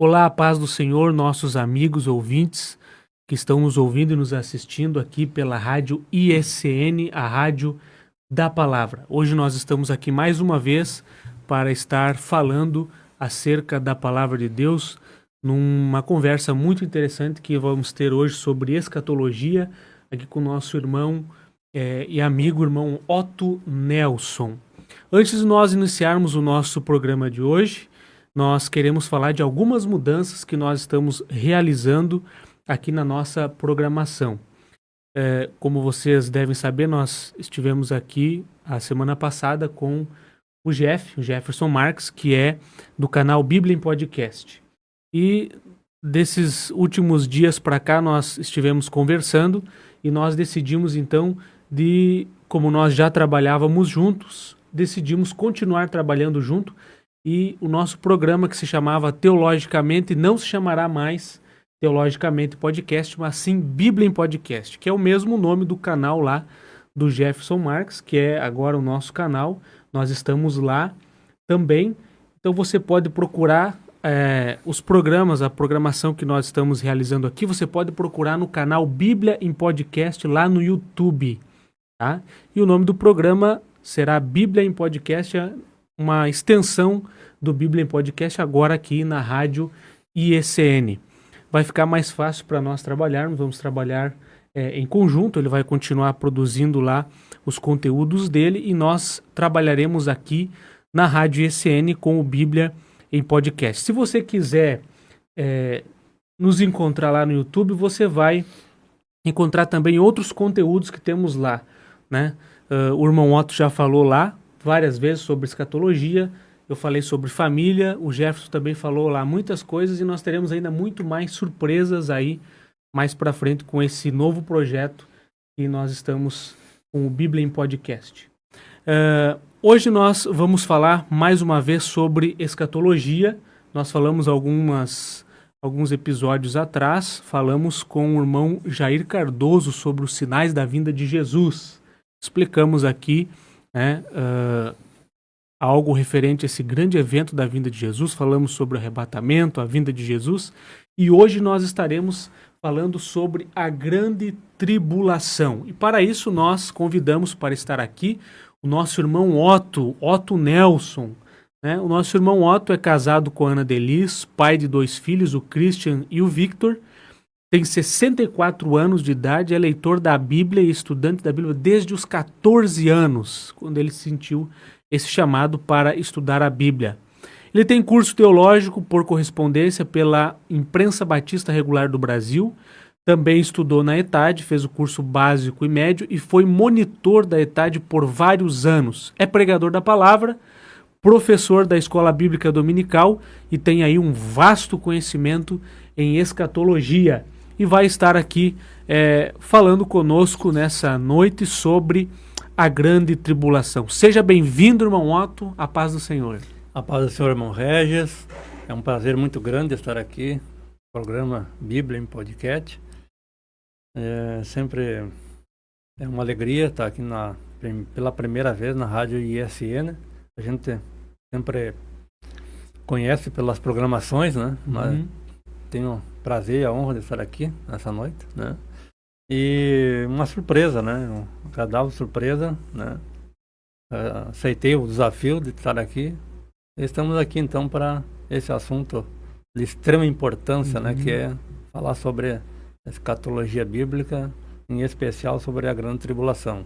Olá, a paz do Senhor, nossos amigos ouvintes que estão nos ouvindo e nos assistindo aqui pela rádio ISN, a rádio da palavra. Hoje nós estamos aqui mais uma vez para estar falando acerca da palavra de Deus numa conversa muito interessante que vamos ter hoje sobre escatologia, aqui com o nosso irmão e amigo, irmão Otto Nelson. Antes de nós iniciarmos o nosso programa de hoje, nós queremos falar de algumas mudanças que nós estamos realizando aqui na nossa programação. Como vocês devem saber, nós estivemos aqui a semana passada com o Jefferson Marques, que é do canal Bíblia em Podcast. E desses últimos dias para cá nós estivemos conversando e nós decidimos então como nós já trabalhávamos juntos, decidimos continuar trabalhando junto. E o nosso programa, que se chamava Teologicamente, não se chamará mais Teologicamente Podcast, mas sim Bíblia em Podcast, que é o mesmo nome do canal lá do Jefferson Marques, que é agora o nosso canal. Nós estamos lá também. Então você pode procurar os programas, a programação que nós estamos realizando aqui, você pode procurar no canal Bíblia em Podcast lá no YouTube. Tá? E o nome do programa será Bíblia em Podcast, uma extensão do Bíblia em Podcast agora aqui na rádio ISN. Vai ficar mais fácil para nós trabalharmos, vamos trabalhar em conjunto, ele vai continuar produzindo lá os conteúdos dele e nós trabalharemos aqui na rádio ISN com o Bíblia em Podcast. Se você quiser nos encontrar lá no YouTube, você vai encontrar também outros conteúdos que temos lá, né? O irmão Otto já falou lá várias vezes sobre escatologia, eu falei sobre família, o Jefferson também falou lá muitas coisas e nós teremos ainda muito mais surpresas aí mais para frente com esse novo projeto que nós estamos com o Bíblia em Podcast. Hoje nós vamos falar mais uma vez sobre escatologia. Nós falamos alguns episódios atrás, falamos com o irmão Jair Cardoso sobre os sinais da vinda de Jesus. Explicamos aqui algo referente a esse grande evento da vinda de Jesus, falamos sobre o arrebatamento, a vinda de Jesus, e hoje nós estaremos falando sobre a grande tribulação. E para isso nós convidamos para estar aqui o nosso irmão Otto Nelson. Né? O nosso irmão Otto é casado com a Ana Delis, pai de 2 filhos, o Christian e o Victor. Tem 64 anos de idade, é leitor da Bíblia e estudante da Bíblia desde os 14 anos, quando ele sentiu esse chamado para estudar a Bíblia. Ele tem curso teológico por correspondência pela Imprensa Batista Regular do Brasil, também estudou na ETAD, fez o curso básico e médio e foi monitor da ETAD por vários anos. É pregador da palavra, professor da Escola Bíblica Dominical e tem aí um vasto conhecimento em escatologia. E vai estar aqui falando conosco nessa noite sobre a grande tribulação. Seja bem-vindo, irmão Otto, a paz do Senhor. A paz do Senhor, irmão Regis. É um prazer muito grande estar aqui no programa Bíblia em Podcast. Sempre é uma alegria estar aqui pela primeira vez na rádio ISN. A gente sempre conhece pelas programações, né? Mas tenho o prazer e a honra de estar aqui nessa noite, né? E uma surpresa, né? Uma agradável surpresa, né? Aceitei o desafio de estar aqui. Estamos aqui então para esse assunto de extrema importância, né? Que é falar sobre a escatologia bíblica, em especial sobre a grande tribulação.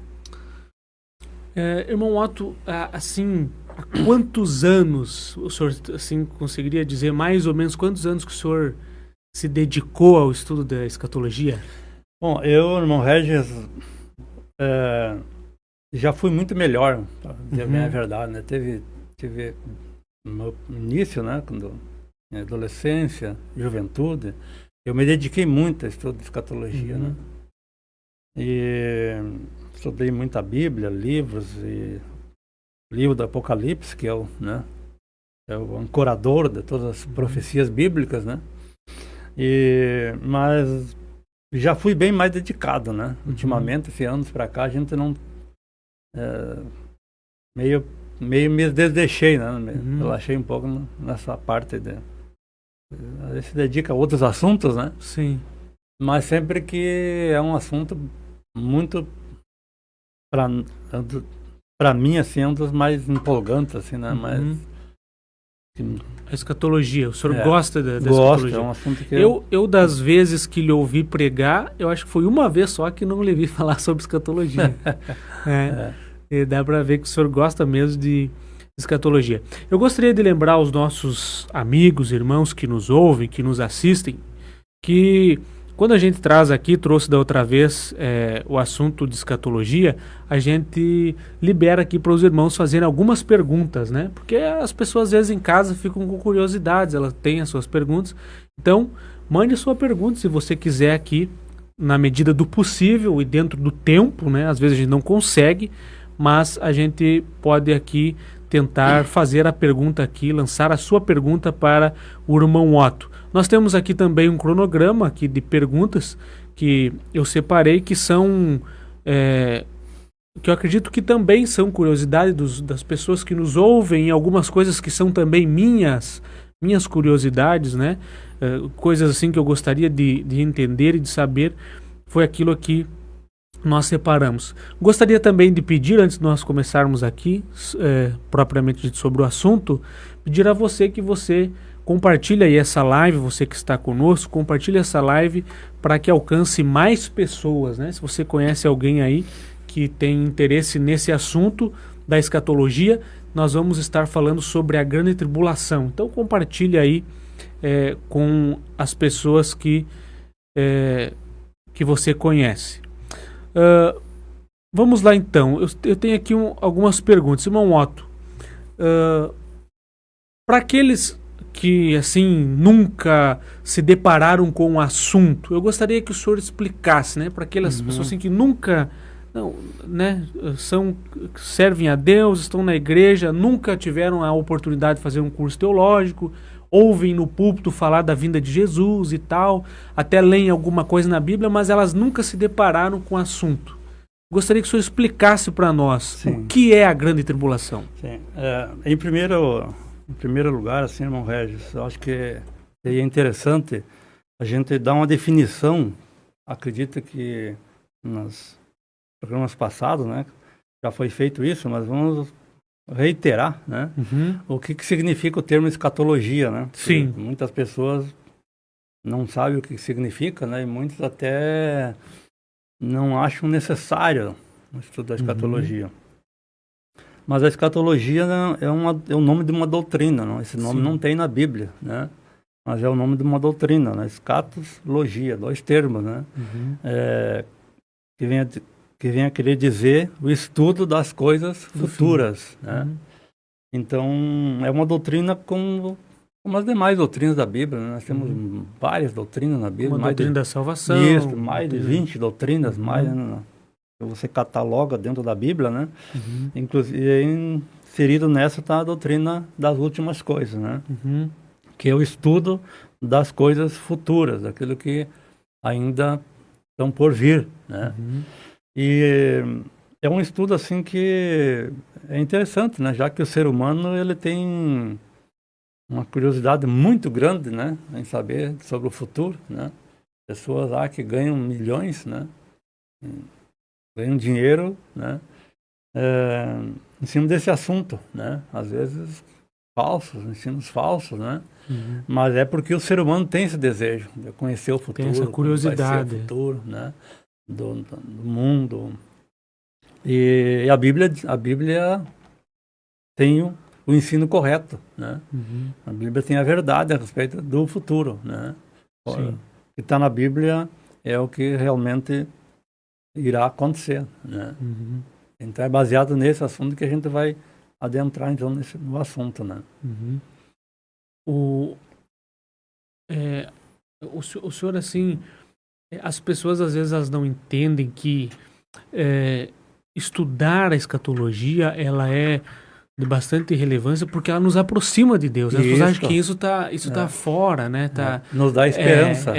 Irmão Otto, assim, há quantos anos o senhor assim, conseguiria dizer mais ou menos quantos anos que o senhor se dedicou ao estudo da escatologia? Bom, eu, irmão Regis, já fui muito melhor, para dizer bem a verdade, né? Tive no início, né, quando em adolescência, juventude, eu me dediquei muito ao estudo de escatologia, né? E estudei muita Bíblia, livros, e o livro do Apocalipse, que é o ancorador de todas as profecias bíblicas, né? Mas já fui bem mais dedicado, né? Ultimamente, esses anos pra cá, a gente não... meio me desdeixei, né? Relaxei um pouco nessa parte às vezes se dedica a outros assuntos, né? Sim. Mas sempre que é um assunto muito, para mim, assim, é um dos mais empolgantes, assim, né? Mas, a escatologia, o senhor gosta da gosto, escatologia? É um assunto que eu, das vezes que lhe ouvi pregar, eu acho que foi uma vez só que não lhe vi falar sobre escatologia. E dá para ver que o senhor gosta mesmo de escatologia. Eu gostaria de lembrar aos nossos amigos, irmãos que nos ouvem, que nos assistem, que quando a gente trouxe da outra vez o assunto de escatologia, a gente libera aqui para os irmãos fazerem algumas perguntas, né? Porque as pessoas às vezes em casa ficam com curiosidades, elas têm as suas perguntas. Então, mande a sua pergunta se você quiser aqui, na medida do possível e dentro do tempo, né? Às vezes a gente não consegue, mas a gente pode aqui tentar fazer a pergunta aqui, lançar a sua pergunta para o irmão Otto. Nós temos aqui também um cronograma aqui de perguntas que eu separei, que são, que eu acredito que também são curiosidade das pessoas que nos ouvem, e algumas coisas que são também minhas curiosidades, né? Coisas assim que eu gostaria de entender e de saber, foi aquilo aqui nós separamos. Gostaria também de pedir, antes de nós começarmos aqui, propriamente dito sobre o assunto, pedir a você que você compartilhe aí essa live, você que está conosco, compartilhe essa live para que alcance mais pessoas, né? Se você conhece alguém aí que tem interesse nesse assunto da escatologia, nós vamos estar falando sobre a grande tribulação. Então compartilhe aí com as pessoas que você conhece. Vamos lá então, eu tenho aqui algumas perguntas. Irmão Otto, para aqueles que assim nunca se depararam com o assunto, eu gostaria que o senhor explicasse, né, para aquelas pessoas assim que nunca, não, né, servem a Deus, estão na igreja, nunca tiveram a oportunidade de fazer um curso teológico, ouvem no púlpito falar da vinda de Jesus e tal, até leem alguma coisa na Bíblia, mas elas nunca se depararam com o assunto. Gostaria que o senhor explicasse para nós Sim. o que é a grande tribulação. Sim. Em primeiro lugar, assim, irmão Regis, eu acho que seria interessante a gente dar uma definição. Acredito que nos programas passados, né, já foi feito isso, mas vamos reiterar, né, o que significa o termo escatologia, né? Sim. Porque muitas pessoas não sabem o que significa, né, e muitos até não acham necessário o estudo da escatologia. Mas a escatologia é o nome de uma doutrina, não? Esse nome Sim. não tem na Bíblia, né? Mas é o nome de uma doutrina, né? Escatologia, 2 termos, né? Que vem a querer dizer o estudo das coisas futuras, né? Então, é uma doutrina como as demais doutrinas da Bíblia, né? Nós temos várias doutrinas na Bíblia. Uma doutrina da salvação. Isso, mais de 20 doutrinas, mais, né? Você cataloga dentro da Bíblia, né? Inclusive, inserido nessa está a doutrina das últimas coisas, né? Que é o estudo das coisas futuras, daquilo que ainda estão por vir, né? E é um estudo, assim, que é interessante, né? Já que o ser humano, ele tem uma curiosidade muito grande, né? Em saber sobre o futuro, né? Pessoas lá que ganham milhões, né? Ganham dinheiro, né? Em cima desse assunto, né? Às vezes falsos, ensinos falsos, né? Mas é porque o ser humano tem esse desejo de conhecer o futuro, tem essa curiosidade, vai ser o futuro, né? Do mundo. E a Bíblia tem o ensino correto, né? A Bíblia tem a verdade a respeito do futuro, né? O que está na Bíblia é o que realmente irá acontecer, né? Então é baseado nesse assunto que a gente vai adentrar então no assunto, né? O senhor, assim, as pessoas às vezes elas não entendem que estudar a escatologia, ela é de bastante relevância porque ela nos aproxima de Deus. As pessoas acham que isso tá fora, né? Nos dá esperança.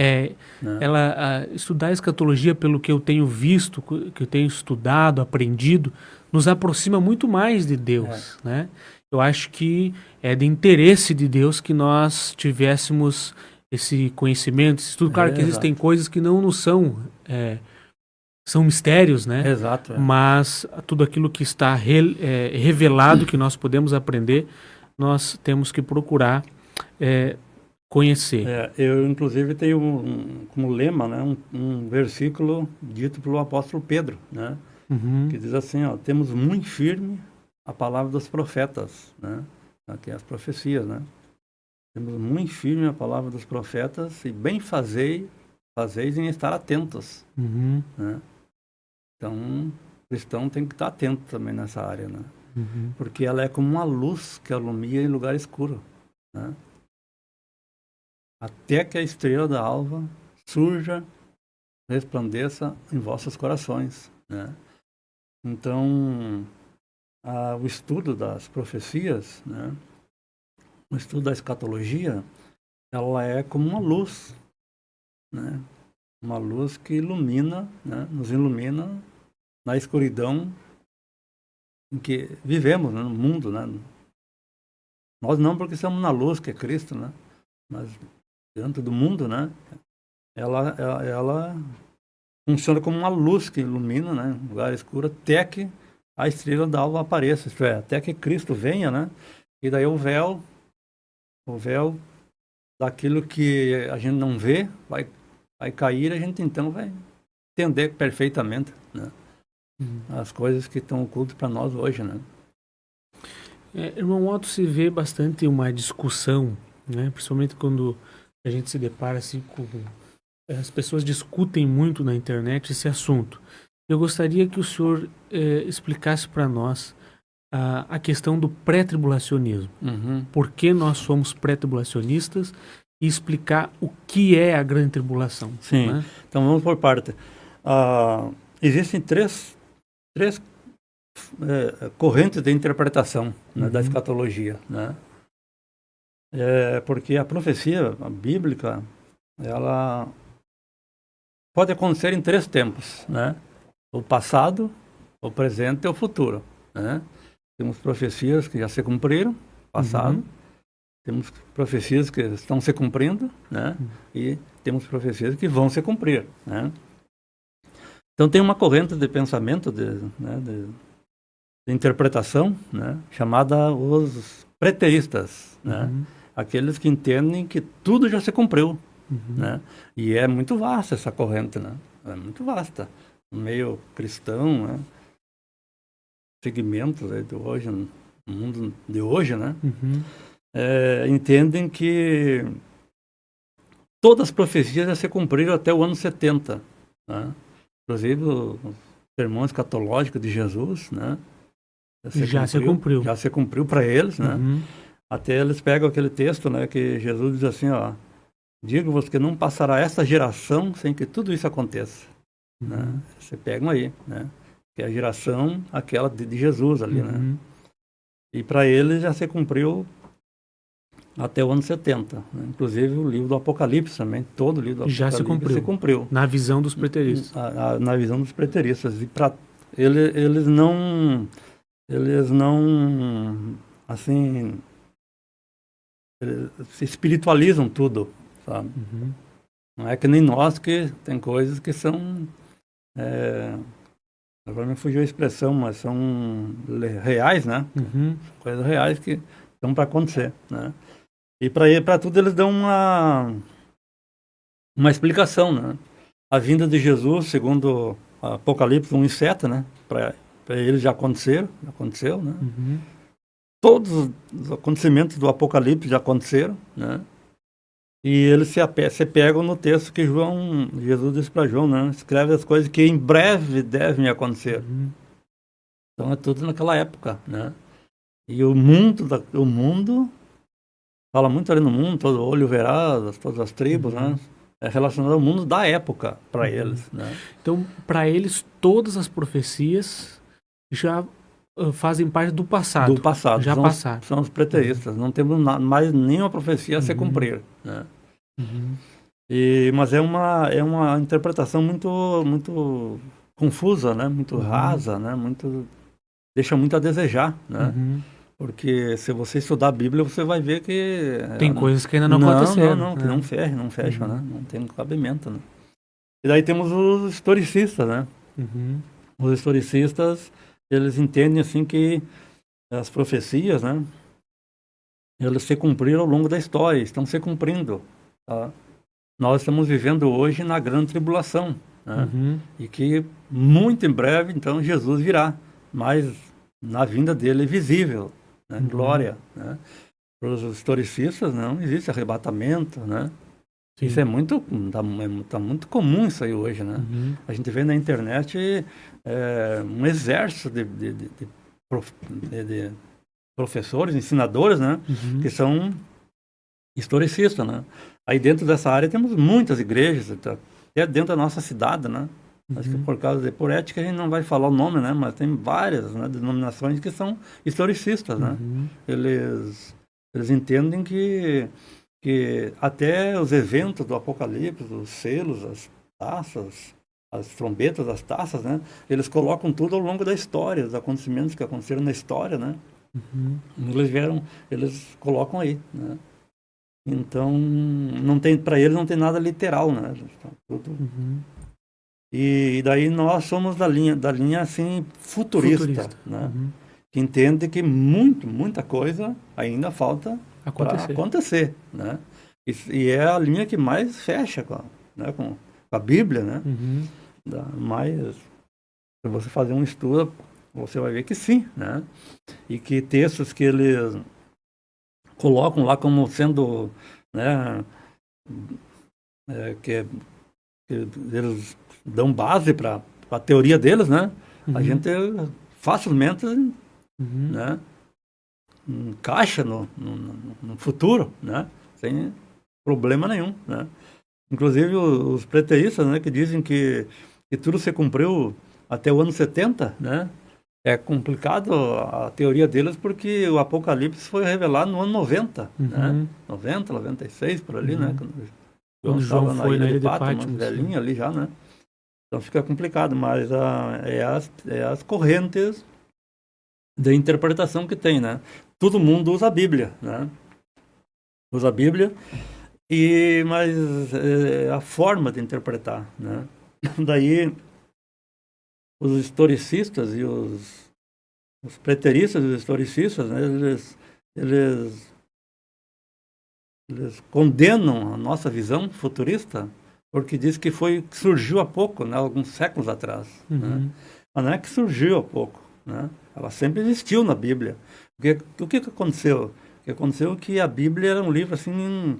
Estudar a escatologia, pelo que eu tenho visto, que eu tenho estudado, aprendido, nos aproxima muito mais de Deus, né? eu acho que é de interesse de Deus que nós tivéssemos esse conhecimento, esse estudo. Claro que existem coisas que não nos são mistérios, né? Exato. Mas tudo aquilo que está revelado, que nós podemos aprender, nós temos que procurar conhecer. Eu, inclusive, tenho como lema, né, um versículo dito pelo apóstolo Pedro, né? Que diz assim, ó, temos muito firme a palavra dos profetas, né? Aqui as profecias, né? Temos muito firme a palavra dos profetas e bem fazeis em estar atentos, né? Então, o cristão tem que estar atento também nessa área, né? Porque ela é como uma luz que alumia em lugar escuro, né? Até que a estrela da alva surja, resplandeça em vossos corações, né? Então, o estudo das profecias, né? O estudo da escatologia, ela é como uma luz, né? Uma luz que ilumina, né? Nos ilumina na escuridão em que vivemos, né? No mundo, né? Nós não, porque estamos na luz, que é Cristo, né? Mas dentro do mundo, né? Ela funciona como uma luz que ilumina, né? Um lugar escuro, até que a estrela da alva apareça, isto é, até que Cristo venha, né? E daí o véu daquilo que a gente não vê vai cair, a gente então vai entender perfeitamente, né? As coisas que estão ocultas para nós hoje, né? Irmão Otto, se vê bastante uma discussão, né? Principalmente quando a gente se depara assim com... As pessoas discutem muito na internet esse assunto. Eu gostaria que o senhor explicasse para nós a questão do pré-tribulacionismo. Por que nós somos pré-tribulacionistas e explicar o que é a grande tribulação. Sim, né? Então vamos por parte. Existem três correntes de interpretação, né, da escatologia, né? Porque a profecia bíblica, ela pode acontecer em três tempos, né? O passado, o presente e o futuro, né? Temos profecias que já se cumpriram, passado. Temos profecias que estão se cumprindo, né? E temos profecias que vão se cumprir, né? Então tem uma corrente de pensamento, de interpretação, né? Chamada os preteristas, né? Aqueles que entendem que tudo já se cumpriu, né? E é muito vasta essa corrente, né? É muito vasta. No meio cristão, né? Segmentos aí de hoje, no mundo de hoje, né? Entendem que todas as profecias já se cumpriram até o ano 70, né? Inclusive os sermões escatológicos de Jesus, né? Já se cumpriu para eles, né? Até eles pegam aquele texto, né, que Jesus diz assim, ó, digo-vos que não passará esta geração sem que tudo isso aconteça, né? Você pegam aí, né? Que é a geração aquela de Jesus ali, né? E para eles já se cumpriu até o ano 70, né? Inclusive o livro do Apocalipse também, todo o livro do Apocalipse se cumpriu. Na visão dos preteristas. Na visão dos preteristas. E para eles não, assim, eles se espiritualizam tudo, sabe? Não é que nem nós, que tem coisas que são, agora me fugiu a expressão, mas são reais, né? Coisas reais que estão para acontecer, né? E para tudo eles dão uma explicação, né? A vinda de Jesus, segundo Apocalipse 1:7, né? Para eles já aconteceu, né? Todos os acontecimentos do Apocalipse já aconteceram, né? E eles se pegam no texto que Jesus disse para João, né? Escreve as coisas que em breve devem acontecer. Então é tudo naquela época, né? E o mundo fala muito ali no mundo, todo olho verá, todas as tribos, né? É relacionado ao mundo da época para eles, né? Então, para eles, todas as profecias já fazem parte do passado. Do passado. Já passaram. São os preteristas. Não temos mais nenhuma profecia a se cumprir, né? Mas é uma interpretação muito confusa, né? Muito rasa, né? Deixa muito a desejar, né? Porque se você estudar a Bíblia, você vai ver que... Tem coisas que ainda não aconteceram. Não, que não fecha, né? Não tem cabimento, né? E daí temos os historicistas, né? Os historicistas, eles entendem assim que as profecias, né? Elas se cumpriram ao longo da história, estão se cumprindo, tá? Nós estamos vivendo hoje na grande tribulação, né? E que muito em breve, então, Jesus virá, mas na vinda dele é visível, né? Glória, né? Para os historicistas não existe arrebatamento, né? Sim. Isso é muito, tá muito comum isso aí hoje, né? A gente vê na internet um exército de professores, ensinadores, né? Que são historicistas, né? Aí dentro dessa área temos muitas igrejas, até dentro da nossa cidade, né? Acho que por ética a gente não vai falar o nome, né? Mas tem várias, né, denominações que são historicistas, né? Eles entendem que até os eventos do Apocalipse, os selos, as taças, as trombetas, as taças, né? Eles colocam tudo ao longo da história, os acontecimentos que aconteceram na história, né? Eles colocam aí, né? Então, para eles não tem nada literal, né? Tudo... E daí nós somos da linha assim, futurista. Né? Que entende que muita coisa ainda falta acontecer, né? E é a linha que mais fecha com a Bíblia, né? Mas se você fazer um estudo, você vai ver que sim, né? E que textos que eles colocam lá como sendo, né, que eles dão base para a teoria deles, né? A gente facilmente, né, encaixa no futuro, né? Sem problema nenhum, né? Inclusive os preteístas, né, que dizem que tudo se cumpriu até o ano 70, né? É complicado a teoria deles porque o Apocalipse foi revelado no ano 90, né? 90, 96, por ali, né? Quando João foi na ilha de Patmos, velhinho ali já, né? Então fica complicado, mas as correntes de interpretação que tem, né? Todo mundo usa a Bíblia, né? Usa a Bíblia, mas a forma de interpretar, né? Daí os historicistas e os preteristas e os historicistas, né, eles condenam a nossa visão futurista porque diz que surgiu há pouco, né, alguns séculos atrás. Né? Mas não é que surgiu há pouco, né? Ela sempre existiu na Bíblia. O que aconteceu? O que aconteceu é que a Bíblia era um livro assim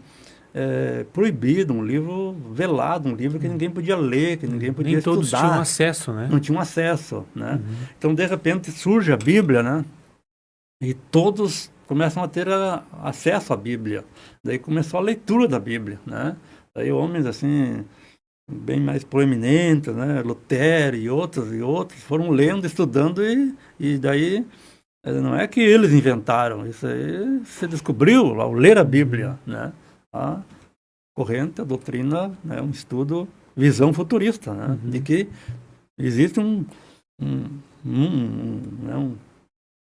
proibido, um livro velado, um livro que ninguém podia ler, que ninguém podia estudar. Nem todos tinham acesso, né? Não tinham acesso, né? Então, de repente, surge a Bíblia, né? E todos começam a ter acesso à Bíblia. Daí começou a leitura da Bíblia, né? Daí homens, assim, bem mais proeminentes, né? Lutero e outros foram lendo, estudando e daí não é que eles inventaram, isso aí se descobriu ao ler a Bíblia, né? A corrente, a doutrina, né, um estudo, visão futurista, né, de que existe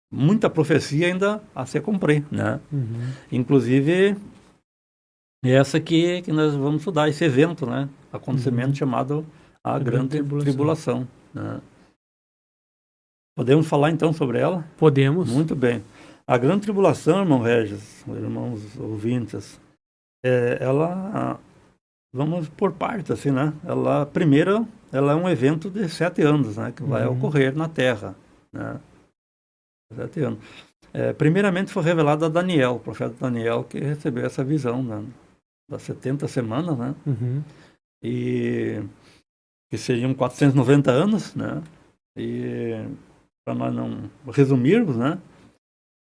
muita profecia ainda a se cumprir, né? Inclusive essa que nós vamos estudar, esse evento, né, acontecimento chamado a Grande Tribulação, né? Podemos falar então sobre ela? Podemos. Muito bem. A Grande Tribulação, irmão Regis, irmãos ouvintes, ela, vamos por partes, assim, né? Primeiro, ela é um evento de 7 anos, né? Que vai ocorrer na Terra, né? 7 anos. Primeiramente foi revelado a Daniel, o profeta Daniel, que recebeu essa visão, né, das 70 semanas, né? E que seriam 490 anos, né? E para nós não resumirmos, né?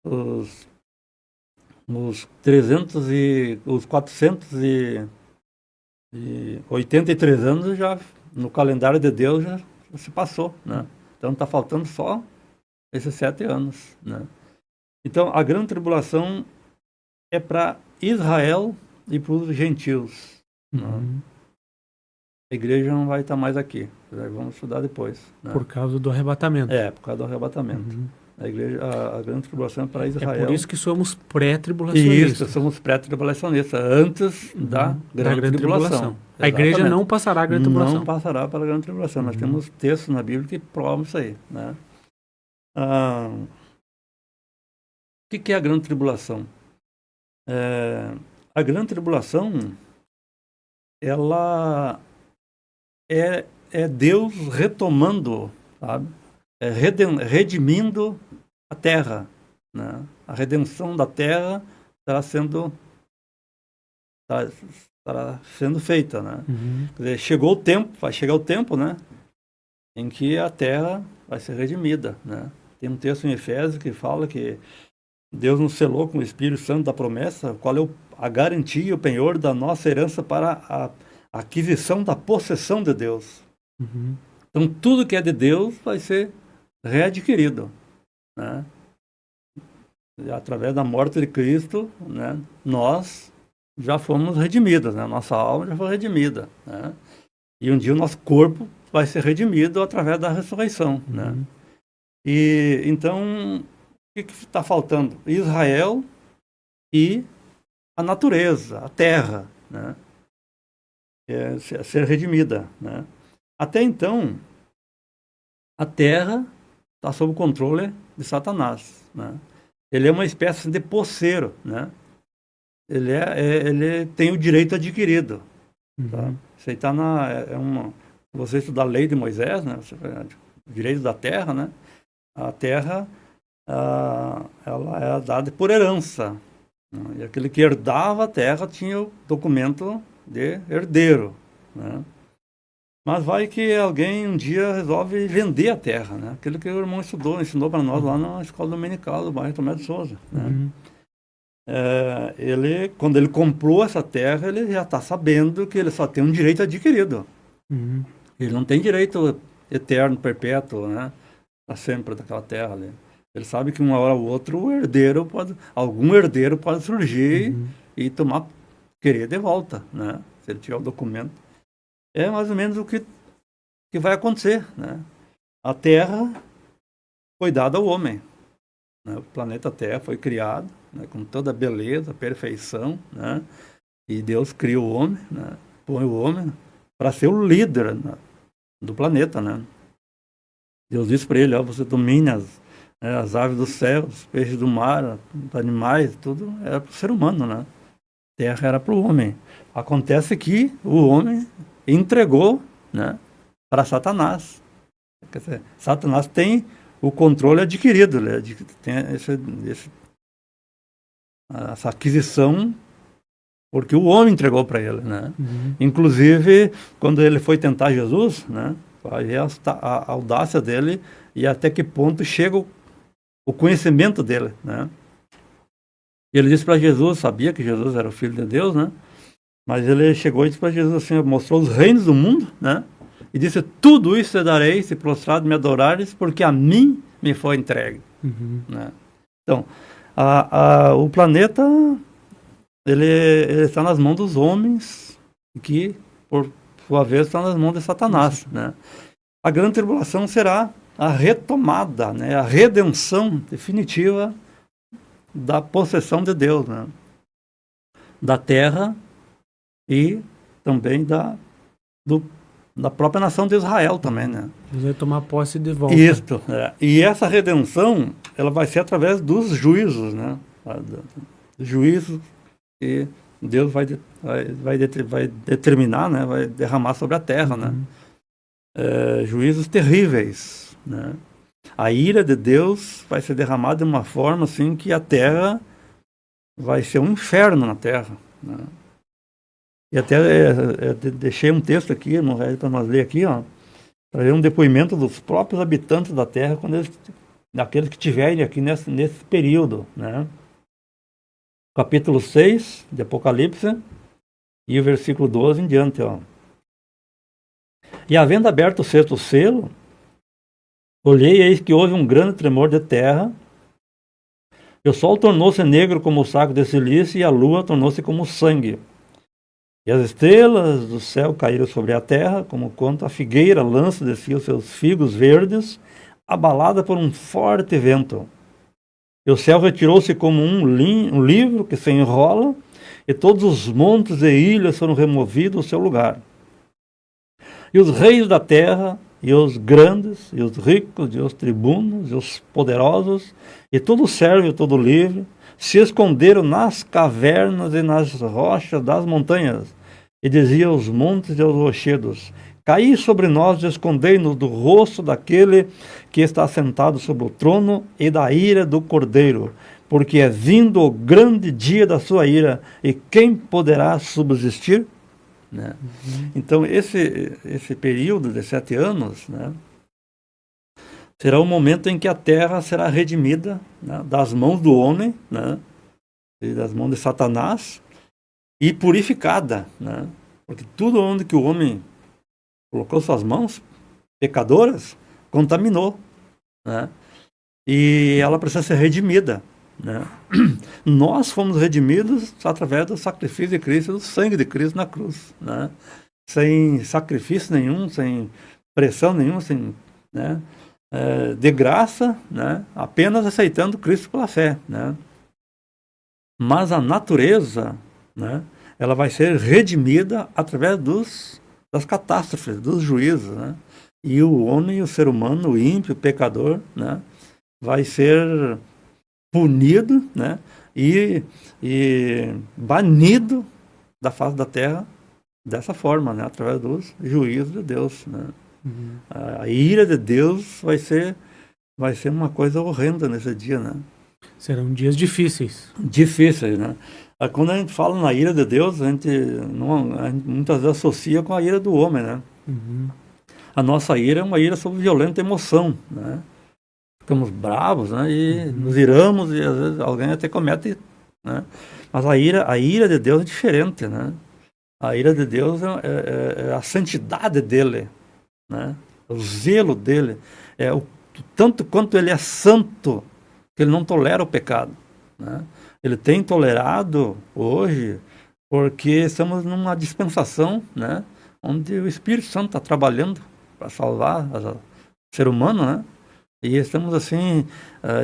Os 483 anos já no calendário de Deus já se passou, né? Então está faltando só esses 7 anos, né? Então a grande tribulação é para Israel e para os gentios. Né? A igreja não vai estar mais aqui. Vamos estudar depois. Né? Por causa do arrebatamento. Por causa do arrebatamento. A grande tribulação é para Israel. É por isso que somos pré-tribulacionistas. Isso, somos pré-tribulacionistas, antes da grande tribulação. A igreja não passará a grande tribulação. Não passará pela grande tribulação. Nós temos textos na Bíblia que provam isso aí, né? O que é a grande tribulação? A grande tribulação, ela é Deus retomando, sabe? Redimindo a terra, né? A redenção da terra estará sendo feita, né? Quer dizer, vai chegar o tempo, né, em que a terra vai ser redimida, né? Tem um texto em Efésios que fala que Deus nos selou com o Espírito Santo da promessa, qual é a garantia e o penhor da nossa herança para a aquisição da possessão de Deus. Então, tudo que é de Deus vai ser readquirido, né? Através da morte de Cristo, né, nós já fomos redimidos, né? Nossa alma já foi redimida, né? E um dia o nosso corpo vai ser redimido através da ressurreição, né? E então, o que está faltando? Israel e a natureza, a terra, né? Ser redimida, né? Até então, a terra está sob o controle de Satanás, né? Ele é uma espécie de posseiro, né? Ele tem o direito adquirido, tá? Isso aí está você estudar a lei de Moisés, né? O direito da terra, né? A terra, ela é dada por herança, né? E aquele que herdava a terra tinha o documento de herdeiro, né? Mas vai que alguém um dia resolve vender a terra, né? Aquilo que o irmão ensinou para nós lá na escola dominical do bairro Tomé de Souza, né? Quando ele comprou essa terra, ele já está sabendo que ele só tem um direito adquirido. Ele não tem direito eterno, perpétuo, né? Para sempre daquela terra ali. Ele sabe que uma hora ou outra algum herdeiro pode surgir e querer de volta, né? Se ele tiver o documento. É mais ou menos o que vai acontecer, né? A Terra foi dada ao homem, né? O planeta Terra foi criado, né, com toda a beleza, perfeição, né? E Deus criou o homem, né? Põe o homem para ser o líder, né, do planeta, né? Deus disse para ele: você domina as aves do céu, os peixes do mar, os animais, tudo era para o ser humano, né? Terra era para o homem. Acontece que o homem entregou, né, para Satanás. Quer dizer, Satanás tem o controle adquirido, né? Tem essa aquisição porque o homem entregou para ele, né? Inclusive, quando ele foi tentar Jesus, né, a audácia dele e até que ponto chega o conhecimento dele, né? E ele disse para Jesus, sabia que Jesus era o Filho de Deus, né? Mas ele chegou e disse para Jesus assim, mostrou os reinos do mundo, né? E disse: tudo isso te darei se prostrado me adorares, porque a mim me foi entregue. Né? Então, o planeta ele está nas mãos dos homens, que por sua vez está nas mãos de Satanás, né? A grande tribulação será a retomada, né? A redenção definitiva da possessão de Deus, né? Da terra e também da própria nação de Israel também, né? Vai tomar posse de volta. Isso, E essa redenção, ela vai ser através dos juízos, né? Juízos que Deus vai determinar, né? Vai derramar sobre a terra, né? Juízos terríveis, né? A ira de Deus vai ser derramada de uma forma assim que a terra vai ser um inferno na terra, né? E até deixei um texto aqui, para nós ler aqui, ó, para ver um depoimento dos próprios habitantes da terra, daqueles que estiverem aqui nesse período, né? Capítulo 6 de Apocalipse e o versículo 12 em diante, ó. E havendo aberto o sexto selo, olhei e eis que houve um grande tremor de terra, e o sol tornou-se negro como o saco de silício, e a lua tornou-se como sangue. E as estrelas do céu caíram sobre a terra, como quando a figueira lança de si os seus figos verdes, abalada por um forte vento. E o céu retirou-se como um livro que se enrola, e todos os montes e ilhas foram removidos ao seu lugar. E os reis da terra, e os grandes, e os ricos, e os tribunos, e os poderosos, e todo servo e todo livre, se esconderam nas cavernas e nas rochas das montanhas, e dizia aos montes e aos rochedos: caí sobre nós e escondei-nos do rosto daquele que está sentado sobre o trono e da ira do Cordeiro, porque é vindo o grande dia da sua ira, e quem poderá subsistir? Né? Então, esse período de 7 anos, né, será o momento em que a terra será redimida, né, das mãos do homem, né, e das mãos de Satanás, e purificada, né, porque tudo onde que o homem colocou suas mãos pecadoras, contaminou, né, e ela precisa ser redimida, né. Nós fomos redimidos através do sacrifício de Cristo, do sangue de Cristo na cruz, né, sem sacrifício nenhum, sem pressão nenhuma, sem, né, de graça, né, apenas aceitando Cristo pela fé, né. Mas a natureza, né, ela vai ser redimida através das catástrofes, dos juízos, né? E o homem, o ser humano, o ímpio, o pecador, né, vai ser punido, né, e banido da face da terra dessa forma, né, através dos juízos de Deus, né. A ira de Deus vai ser uma coisa horrenda nesse dia, né. Serão dias difíceis. Difíceis, né. Quando a gente fala na ira de Deus, a gente muitas vezes associa com a ira do homem, né. A nossa ira é uma ira sob violenta emoção, né. Ficamos bravos, né, e nos iramos, e às vezes alguém até comete, né. Mas a ira de Deus é diferente, né. A ira de Deus é a santidade dele, né, o zelo dele, é o tanto quanto ele é santo, que ele não tolera o pecado, né. Ele tem tolerado hoje porque estamos numa dispensação, né, onde o Espírito Santo está trabalhando para salvar o ser humano, né, e estamos assim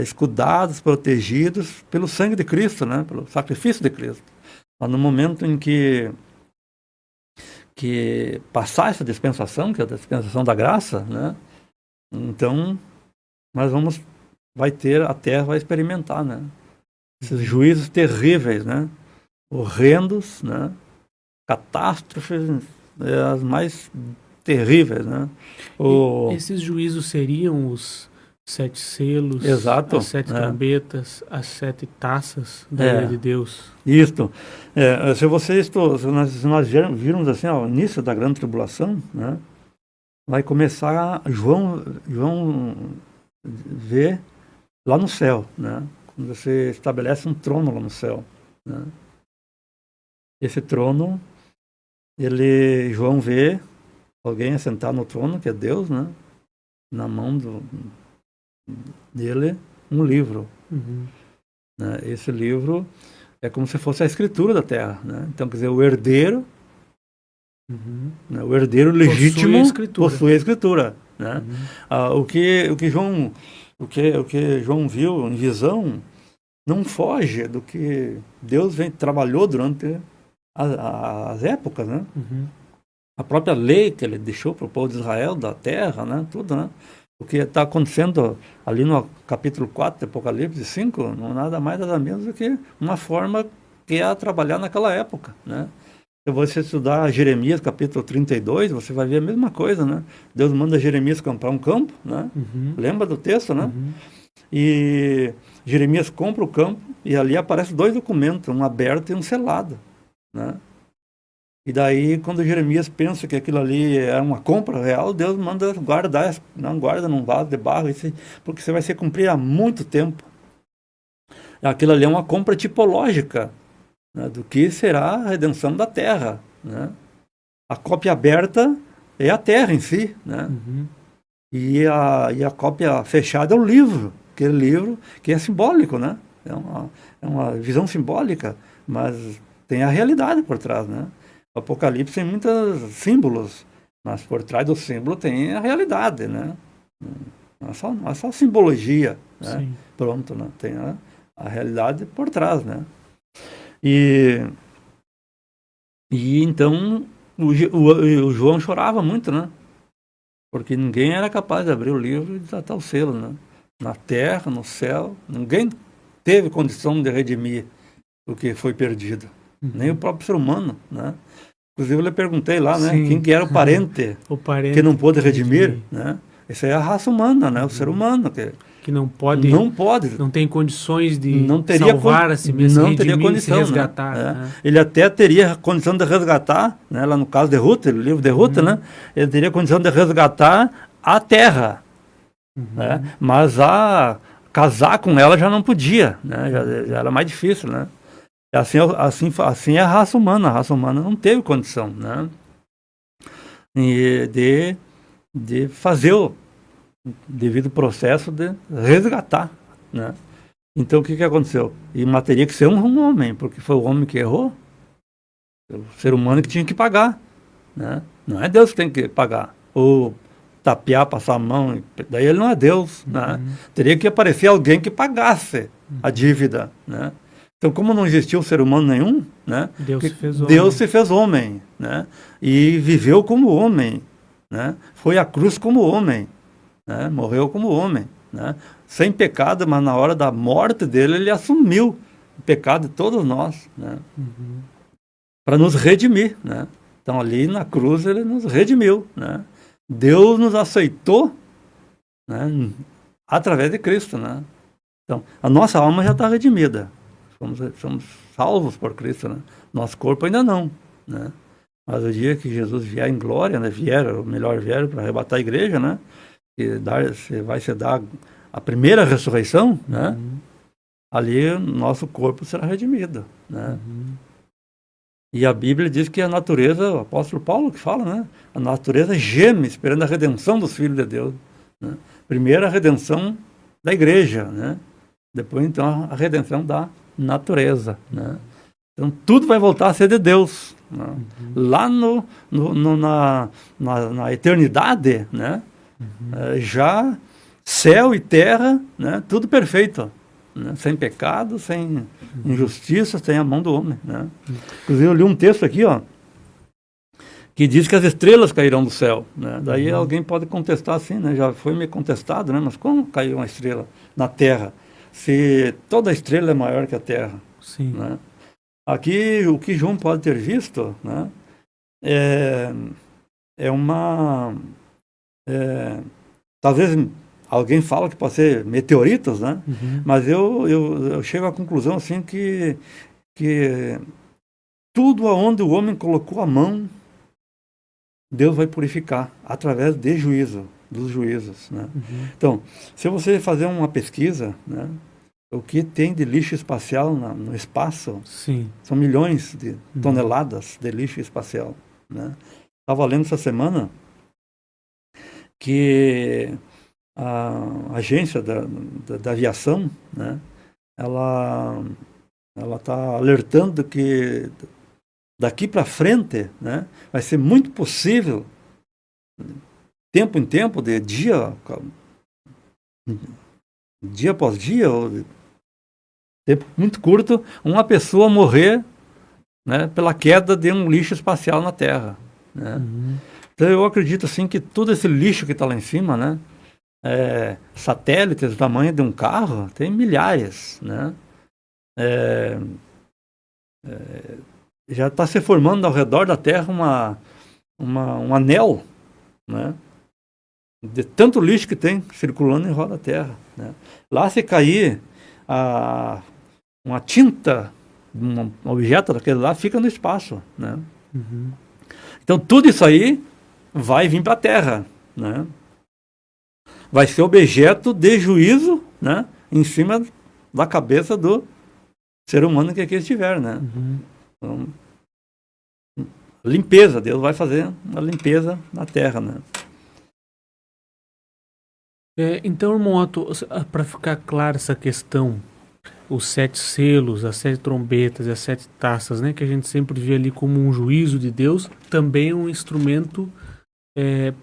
escudados, protegidos pelo sangue de Cristo, né, pelo sacrifício de Cristo. Mas no momento em que passar essa dispensação, que é a dispensação da graça, né, então a terra vai experimentar, né, esses juízos terríveis, né, horrendos, né, catástrofes, as mais terríveis, né. Esses juízos seriam os 7 selos, exato, as 7 trombetas, as 7 taças da ira de Deus. Isso. Se nós virmos assim, ao início da grande tribulação, né, vai começar João ver lá no céu, né, quando você estabelece um trono lá no céu, né. Esse trono, João vê alguém assentado no trono, que é Deus, né, na mão dele um livro. Né? Esse livro é como se fosse a escritura da terra, né? Então, quer dizer, o herdeiro, né, o herdeiro legítimo possui a escritura, né? O que João viu em visão não foge do que Deus trabalhou durante as épocas, né? A própria lei que ele deixou para o povo de Israel, da terra, né? Tudo, né? O que está acontecendo ali no capítulo 4 de Apocalipse 5, não é nada mais nada menos do que uma forma que é trabalhar naquela época, né? Se você estudar Jeremias capítulo 32, você vai ver a mesma coisa, né? Deus manda Jeremias comprar um campo, né? Lembra do texto, né? E Jeremias compra o campo e ali aparecem 2 documentos, um aberto e um selado, né? E daí, quando Jeremias pensa que aquilo ali é uma compra real, Deus manda guardar, não guarda num vaso de barro, porque você vai se cumprir há muito tempo. Aquilo ali é uma compra tipológica, né, do que será a redenção da terra, né? A cópia aberta é a terra em si, né? E a cópia fechada é o livro, aquele livro que é simbólico, né? É uma visão simbólica, mas tem a realidade por trás, né? O Apocalipse tem muitos símbolos, mas por trás do símbolo tem a realidade, né? Não é só simbologia, né? Sim. Pronto, né? Tem a realidade por trás, né? E então o João chorava muito, né? Porque ninguém era capaz de abrir o livro e desatar o selo, né? Na terra, no céu, ninguém teve condição de redimir o que foi perdido. Nem o próprio ser humano, né? Inclusive eu lhe perguntei lá, né? Sim. Quem que era o parente, O parente que não pôde redimir, né? Isso é a raça humana, né? O ser humano que não pode, não tem condições de salvar a si mesmo, não teria redimir, condição, se resgatar. né? Né? Ele até teria condição de resgatar, né? Lá no caso de Ruth, o livro de Ruth, né? Ele teria condição de resgatar a terra, né? Mas casar com ela já não podia, né? Já era mais difícil, né? Assim é a raça humana. A raça humana não teve condição, né? E de fazer o devido processo de resgatar, né? Então o que aconteceu? E mas teria que ser um homem, porque foi o homem que errou, o ser humano que tinha que pagar, né? Não é Deus que tem que pagar, ou tapear, passar a mão, daí ele não é Deus, né? Teria que aparecer alguém que pagasse a dívida, né? Então, como não existia um ser humano nenhum, né? Deus se fez homem, né? E viveu como homem, né? Foi à cruz como homem, né? Morreu como homem, né? Sem pecado, mas na hora da morte dele, ele assumiu o pecado de todos nós, né? Para nos redimir, né? Então, ali na cruz, ele nos redimiu, né? Deus nos aceitou, né? Através de Cristo, né? Então, a nossa alma já está redimida. Somos salvos por Cristo, né? Nosso corpo ainda não, né? Mas o dia que Jesus vier em glória, né? Vier para arrebatar a igreja, né? E vai se dar a primeira ressurreição, né? Ali nosso corpo será redimido, né? E a Bíblia diz que a natureza, o apóstolo Paulo que fala, né? A natureza geme esperando a redenção dos filhos de Deus, né? Primeiro a redenção da igreja, né? Depois então a redenção da natureza, né? Então tudo vai voltar a ser de Deus, né? Lá na eternidade, né? Já céu e terra, né? Tudo perfeito, né? Sem pecado, sem injustiça, sem a mão do homem, né? Inclusive eu li um texto aqui, ó, que diz que as estrelas cairão do céu, né? Daí alguém pode contestar assim, né? Já foi me contestado, né? Mas como caiu uma estrela na terra? Se toda estrela é maior que a Terra. Sim. Né? Aqui, o que João pode ter visto, né, talvez alguém fala que pode ser meteoritos, né? Mas eu chego à conclusão assim que tudo aonde o homem colocou a mão, Deus vai purificar através de dos juízos, né? Então, se você fazer uma pesquisa, né, o que tem de lixo espacial no espaço, sim, são milhões de toneladas de lixo espacial, né? Estava lendo essa semana que a agência da aviação, né, ela está alertando que daqui para frente, né, vai ser muito possível, tempo em tempo, de dia após dia, ou tempo muito curto, uma pessoa morrer, né, pela queda de um lixo espacial na Terra, né? Então eu acredito assim que todo esse lixo que está lá em cima, né, satélites do tamanho de um carro, tem milhares, né? Já está se formando ao redor da Terra um anel, né, de tanto lixo que tem circulando em roda da Terra, né? Lá se cair uma tinta, um objeto daquele lá, fica no espaço, né? Então tudo isso aí vai vir para a Terra, né? Vai ser objeto de juízo, né, em cima da cabeça do ser humano que aqui estiver, né? Então, limpeza, Deus vai fazer uma limpeza na Terra, né? Então, irmão Otto, para ficar clara essa questão, os 7 selos, as 7 trombetas e as 7 taças, né, que a gente sempre vê ali como um juízo de Deus, também é um instrumento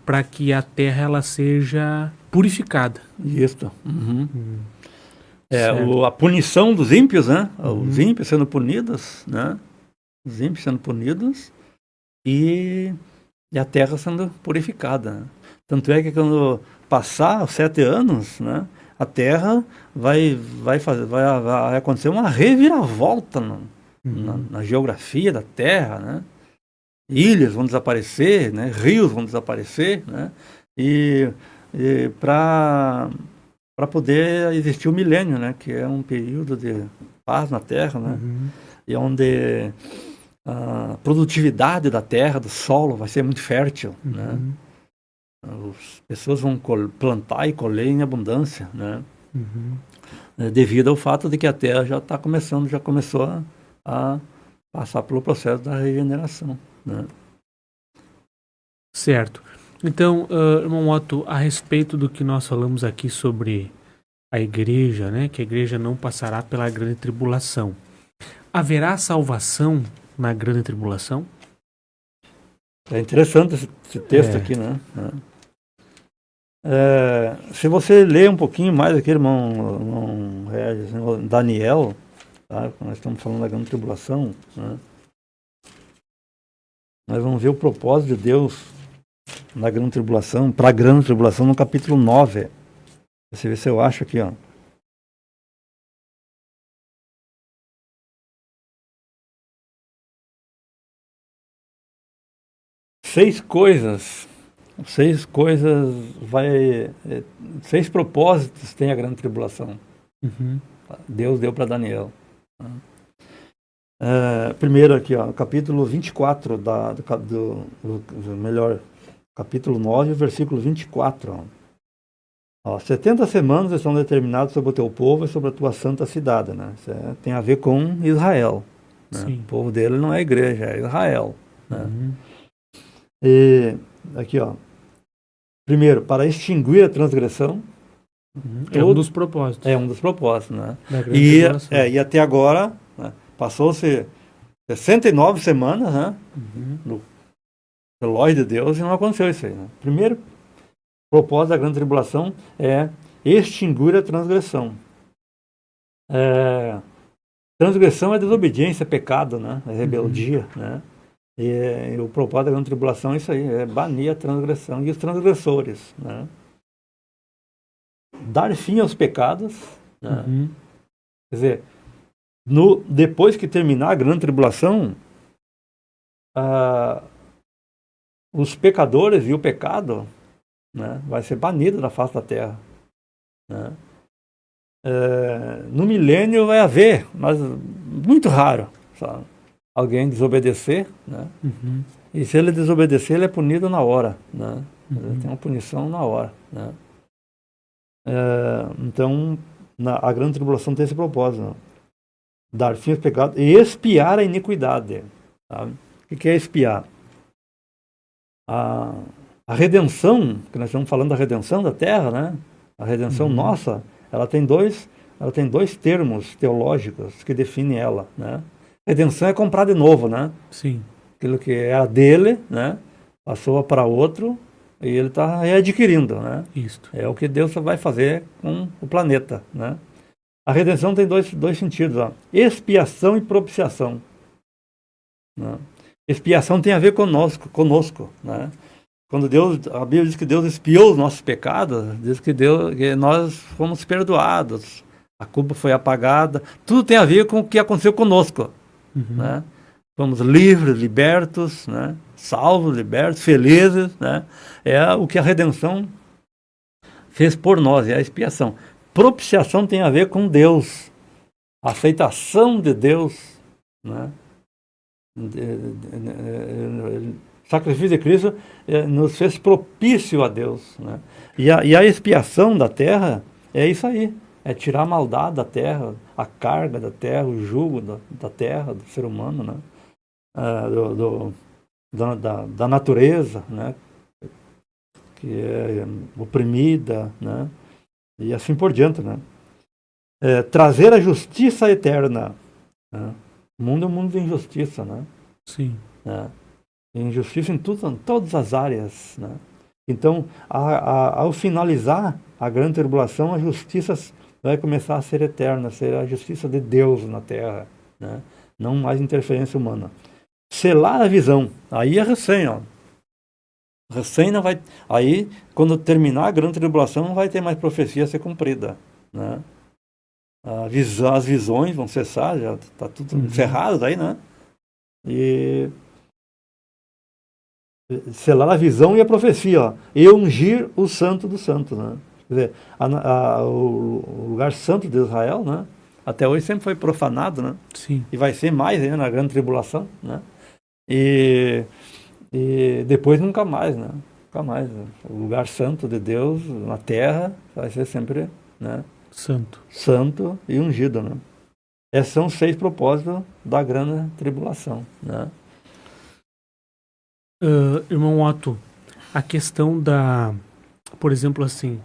para que a terra ela seja purificada. Isso. Uhum. Certo. A punição dos ímpios, né? Os ímpios sendo punidos, né? Os ímpios sendo punidos e a terra sendo purificada. Né? Tanto é que quando passar os 7 anos, né? A terra vai acontecer uma reviravolta na geografia da terra, né? Ilhas vão desaparecer, né? Rios vão desaparecer, né? E para poder existir o milênio, né? Que é um período de paz na terra, né? E onde a produtividade da terra, do solo, vai ser muito fértil, né? As pessoas vão plantar e colher em abundância, né? Devido ao fato de que a terra já começou a passar pelo processo da regeneração, né? Certo. Então, irmão Otto, a respeito do que nós falamos aqui sobre a igreja, né? Que a igreja não passará pela grande tribulação. Haverá salvação na grande tribulação? É interessante esse texto aqui, né? Se você ler um pouquinho mais aqui, irmão Regis, Daniel, tá? Nós estamos falando da grande tribulação, né? Nós vamos ver o propósito de Deus na grande tribulação, para a grande tribulação, no capítulo 9. Você vê se eu acho aqui, ó. Seis propósitos tem a grande tribulação. Deus deu para Daniel. Primeiro aqui, ó, capítulo 24, capítulo 9, versículo 24. Ó, 70 semanas estão determinadas sobre o teu povo e sobre a tua santa cidade, né? Isso tem a ver com Israel. Né? O povo dele não é a igreja, é Israel. Né? E aqui, ó. Primeiro, para extinguir a transgressão. É um dos propósitos. É um dos propósitos, né? E até agora, né, passou-se 69 semanas, né? No relógio de Deus, e não aconteceu isso aí. Né? Primeiro propósito da grande tribulação é extinguir a transgressão. Transgressão é desobediência, é pecado, né? É rebeldia, né? E o propósito da grande tribulação é isso aí, é banir a transgressão e os transgressores, né? Dar fim aos pecados, né? Quer dizer, depois que terminar a grande tribulação, os pecadores e o pecado, né, vai ser banido da face da terra, né? No milênio vai haver, mas muito raro, sabe? Alguém desobedecer, né? E se ele desobedecer, ele é punido na hora, né? Ele tem uma punição na hora, né? Então, a grande tribulação tem esse propósito, né? Dar fim aos pecados e expiar a iniquidade, sabe? O que é expiar? A redenção, que nós estamos falando da redenção da terra, né? A redenção nossa, ela tem dois termos teológicos que definem ela, né? Redenção é comprar de novo, né? Sim. Aquilo que era dele, né? Passou para outro e ele está readquirindo, né? Isso. É o que Deus vai fazer com o planeta, né? A redenção tem dois sentidos, ó. Expiação e propiciação, né? Expiação tem a ver conosco, né? Quando a Bíblia diz que Deus expiou os nossos pecados, diz que nós fomos perdoados, a culpa foi apagada, tudo tem a ver com o que aconteceu conosco, né? Fomos livres, libertos, né? Salvos, libertos, felizes, né? É o que a redenção fez por nós, é a expiação. Propiciação tem a ver com Deus, a aceitação de Deus, né? O sacrifício de Cristo nos fez propício a Deus, né? E a expiação da terra é isso aí, é tirar a maldade da terra, a carga da terra, o jugo da terra, do ser humano, né? Da natureza, né? Que é oprimida, né? E assim por diante, né? Trazer a justiça eterna, né? O mundo é um mundo de injustiça, né? Sim. injustiça em todas as áreas, né? Então, ao finalizar a grande tribulação, a justiça vai começar a ser eterna, ser a justiça de Deus na terra, né? Não mais interferência humana. Selar a visão, aí é recém, ó. Recém não vai. Aí, quando terminar a grande tribulação, não vai ter mais profecia a ser cumprida, né? As visões vão cessar, já está tudo encerrado aí, né? E selar a visão e a profecia, ó, e ungir o santo dos santos, né? Quer dizer, o lugar santo de Israel, né? Até hoje sempre foi profanado, né? Sim. E vai ser mais ainda na grande tribulação, né? E depois nunca mais, né? Nunca mais, né? O lugar santo de Deus na terra vai ser sempre, né? Santo e ungido, né? Esses são os 6 propósitos da grande tribulação, né? Irmão Otto, a questão por exemplo, assim,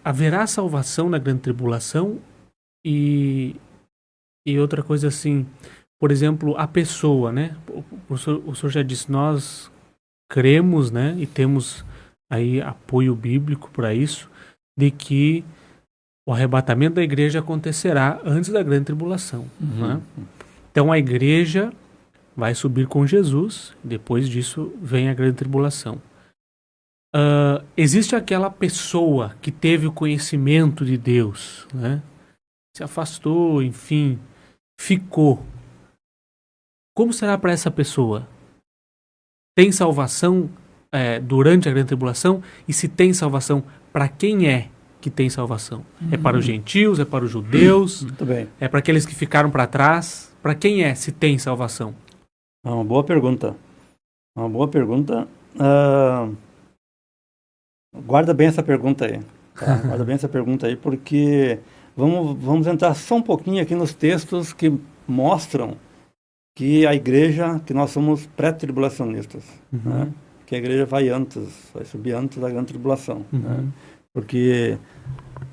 haverá salvação na grande tribulação e outra coisa assim, por exemplo, a pessoa, né? O senhor já disse, nós cremos, né? E temos aí apoio bíblico para isso, de que o arrebatamento da igreja acontecerá antes da grande tribulação, né? Então a igreja vai subir com Jesus, depois disso vem a grande tribulação. Existe aquela pessoa que teve o conhecimento de Deus, né? Se afastou, enfim, ficou. Como será para essa pessoa? Tem salvação durante a grande tribulação? E se tem salvação, para quem é que tem salvação? É para os gentios? É para os judeus? Muito bem. É para aqueles que ficaram para trás? Para quem é se tem salvação? É uma boa pergunta. Uma boa pergunta. Guarda bem essa pergunta aí. Tá? Guarda bem essa pergunta aí, porque vamos entrar só um pouquinho aqui nos textos que mostram que a igreja, que nós somos pré-tribulacionistas, né? Que a igreja vai subir antes da grande tribulação, né? Porque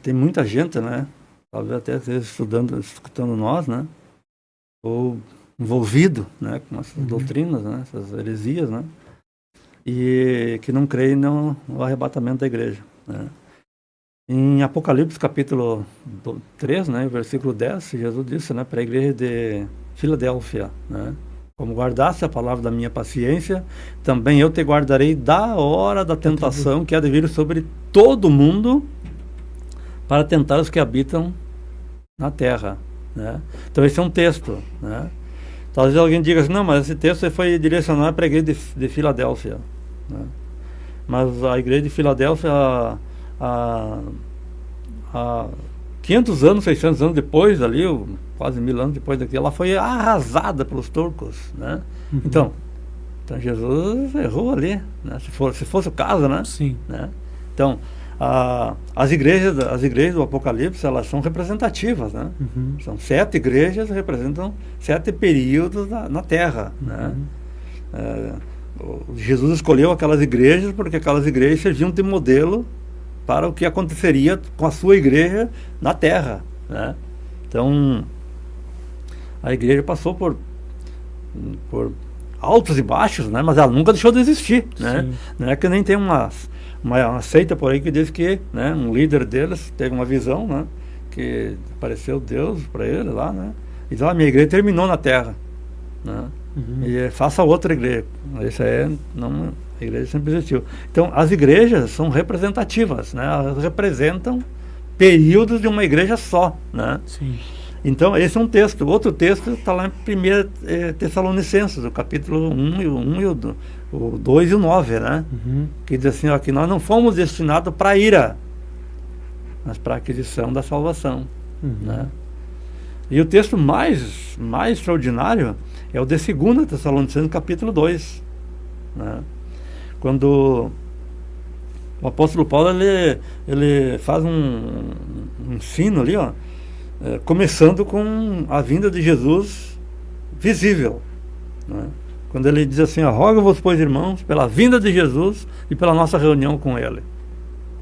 tem muita gente, né? Talvez até escutando nós, né? Ou envolvido, né? Com essas doutrinas, né? Essas heresias, né? E que não creem no arrebatamento da igreja, né? Em Apocalipse capítulo 3, né, versículo 10, Jesus disse, né, para a igreja de Filadélfia, né, como guardaste a palavra da minha paciência, também eu te guardarei da hora da tentação que há de vir sobre todo mundo para tentar os que habitam na terra, né? Então esse é um texto, né? Talvez alguém diga assim, não, mas esse texto foi direcionado para a igreja de Filadélfia, né? Mas a igreja de Filadélfia, há 500 anos, 600 anos depois, ali, quase 1000 anos depois daquilo, ela foi arrasada pelos turcos, né? Então Jesus errou ali, né? Se fosse o caso, né? Sim. Né? Então, as igrejas do Apocalipse, elas são representativas, né? São 7 igrejas que representam 7 períodos na Terra, né? Jesus escolheu aquelas igrejas porque aquelas igrejas serviam de modelo para o que aconteceria com a sua igreja na Terra, né? Então, a igreja passou por altos e baixos, né? Mas ela nunca deixou de existir, né? Não é que nem tem uma seita por aí que diz que, né, um líder deles teve uma visão, né, que apareceu Deus para ele lá, né? E diz, minha igreja terminou na Terra, né? E faça outra igreja. Isso não, a igreja sempre existiu. Então, as igrejas são representativas, né? Elas representam períodos de uma igreja só, né? Sim. Então, esse é um texto. Outro texto está lá em 1 Tessalonicenses, o capítulo 1 o 2 e o 9, né? Que diz assim, ó, que nós não fomos destinados para a ira, mas para a aquisição da salvação, né? E o texto mais extraordinário é o de 2 Tessalonicenses, capítulo 2, né? Quando o apóstolo Paulo ele faz um ensino ali, ó, começando com a vinda de Jesus visível, né? Quando ele diz assim, rogo-vos, pois, irmãos, pela vinda de Jesus e pela nossa reunião com ele,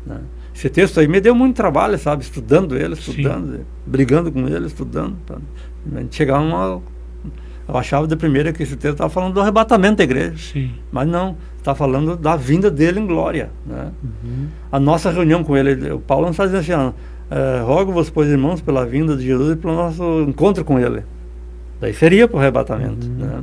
né? Esse texto aí me deu muito trabalho, sabe? Estudando ele, brigando com ele, estudando, para a gente chegar Eu achava de primeira que esse texto estava falando do arrebatamento da igreja. Sim. Mas não, está falando da vinda dele em glória, né? A nossa reunião com ele, o Paulo não está dizendo assim, rogo-vos, pois, irmãos, pela vinda de Jesus e pelo nosso encontro com ele. Daí seria para o arrebatamento, né?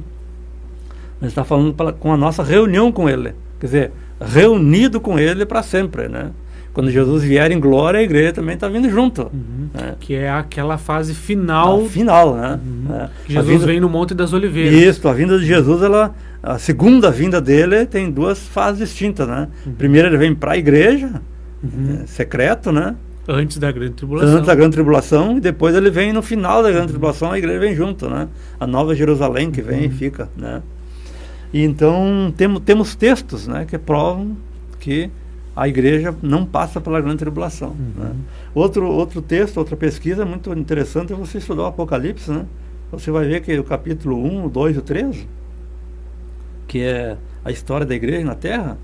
Mas está falando com a nossa reunião com ele. Quer dizer, reunido com ele para sempre, né? Quando Jesus vier em glória, a igreja também está vindo junto. Né? Que é aquela fase final. Final, né? Que Jesus vem no Monte das Oliveiras. Isso, a vinda de Jesus, a segunda vinda dele tem duas fases distintas, né? Primeiro ele vem para a igreja, secreto, né? Antes da grande tribulação. Antes da grande tribulação, e depois ele vem no final da grande tribulação, a igreja vem junto, né? A nova Jerusalém que vem e fica, né? E então temos textos, né, que provam que a igreja não passa pela grande tribulação, né? Outro texto, outra pesquisa muito interessante é você estudar o Apocalipse, né? Você vai ver que o capítulo 1, o 2 e o 13, que é a história da igreja na Terra,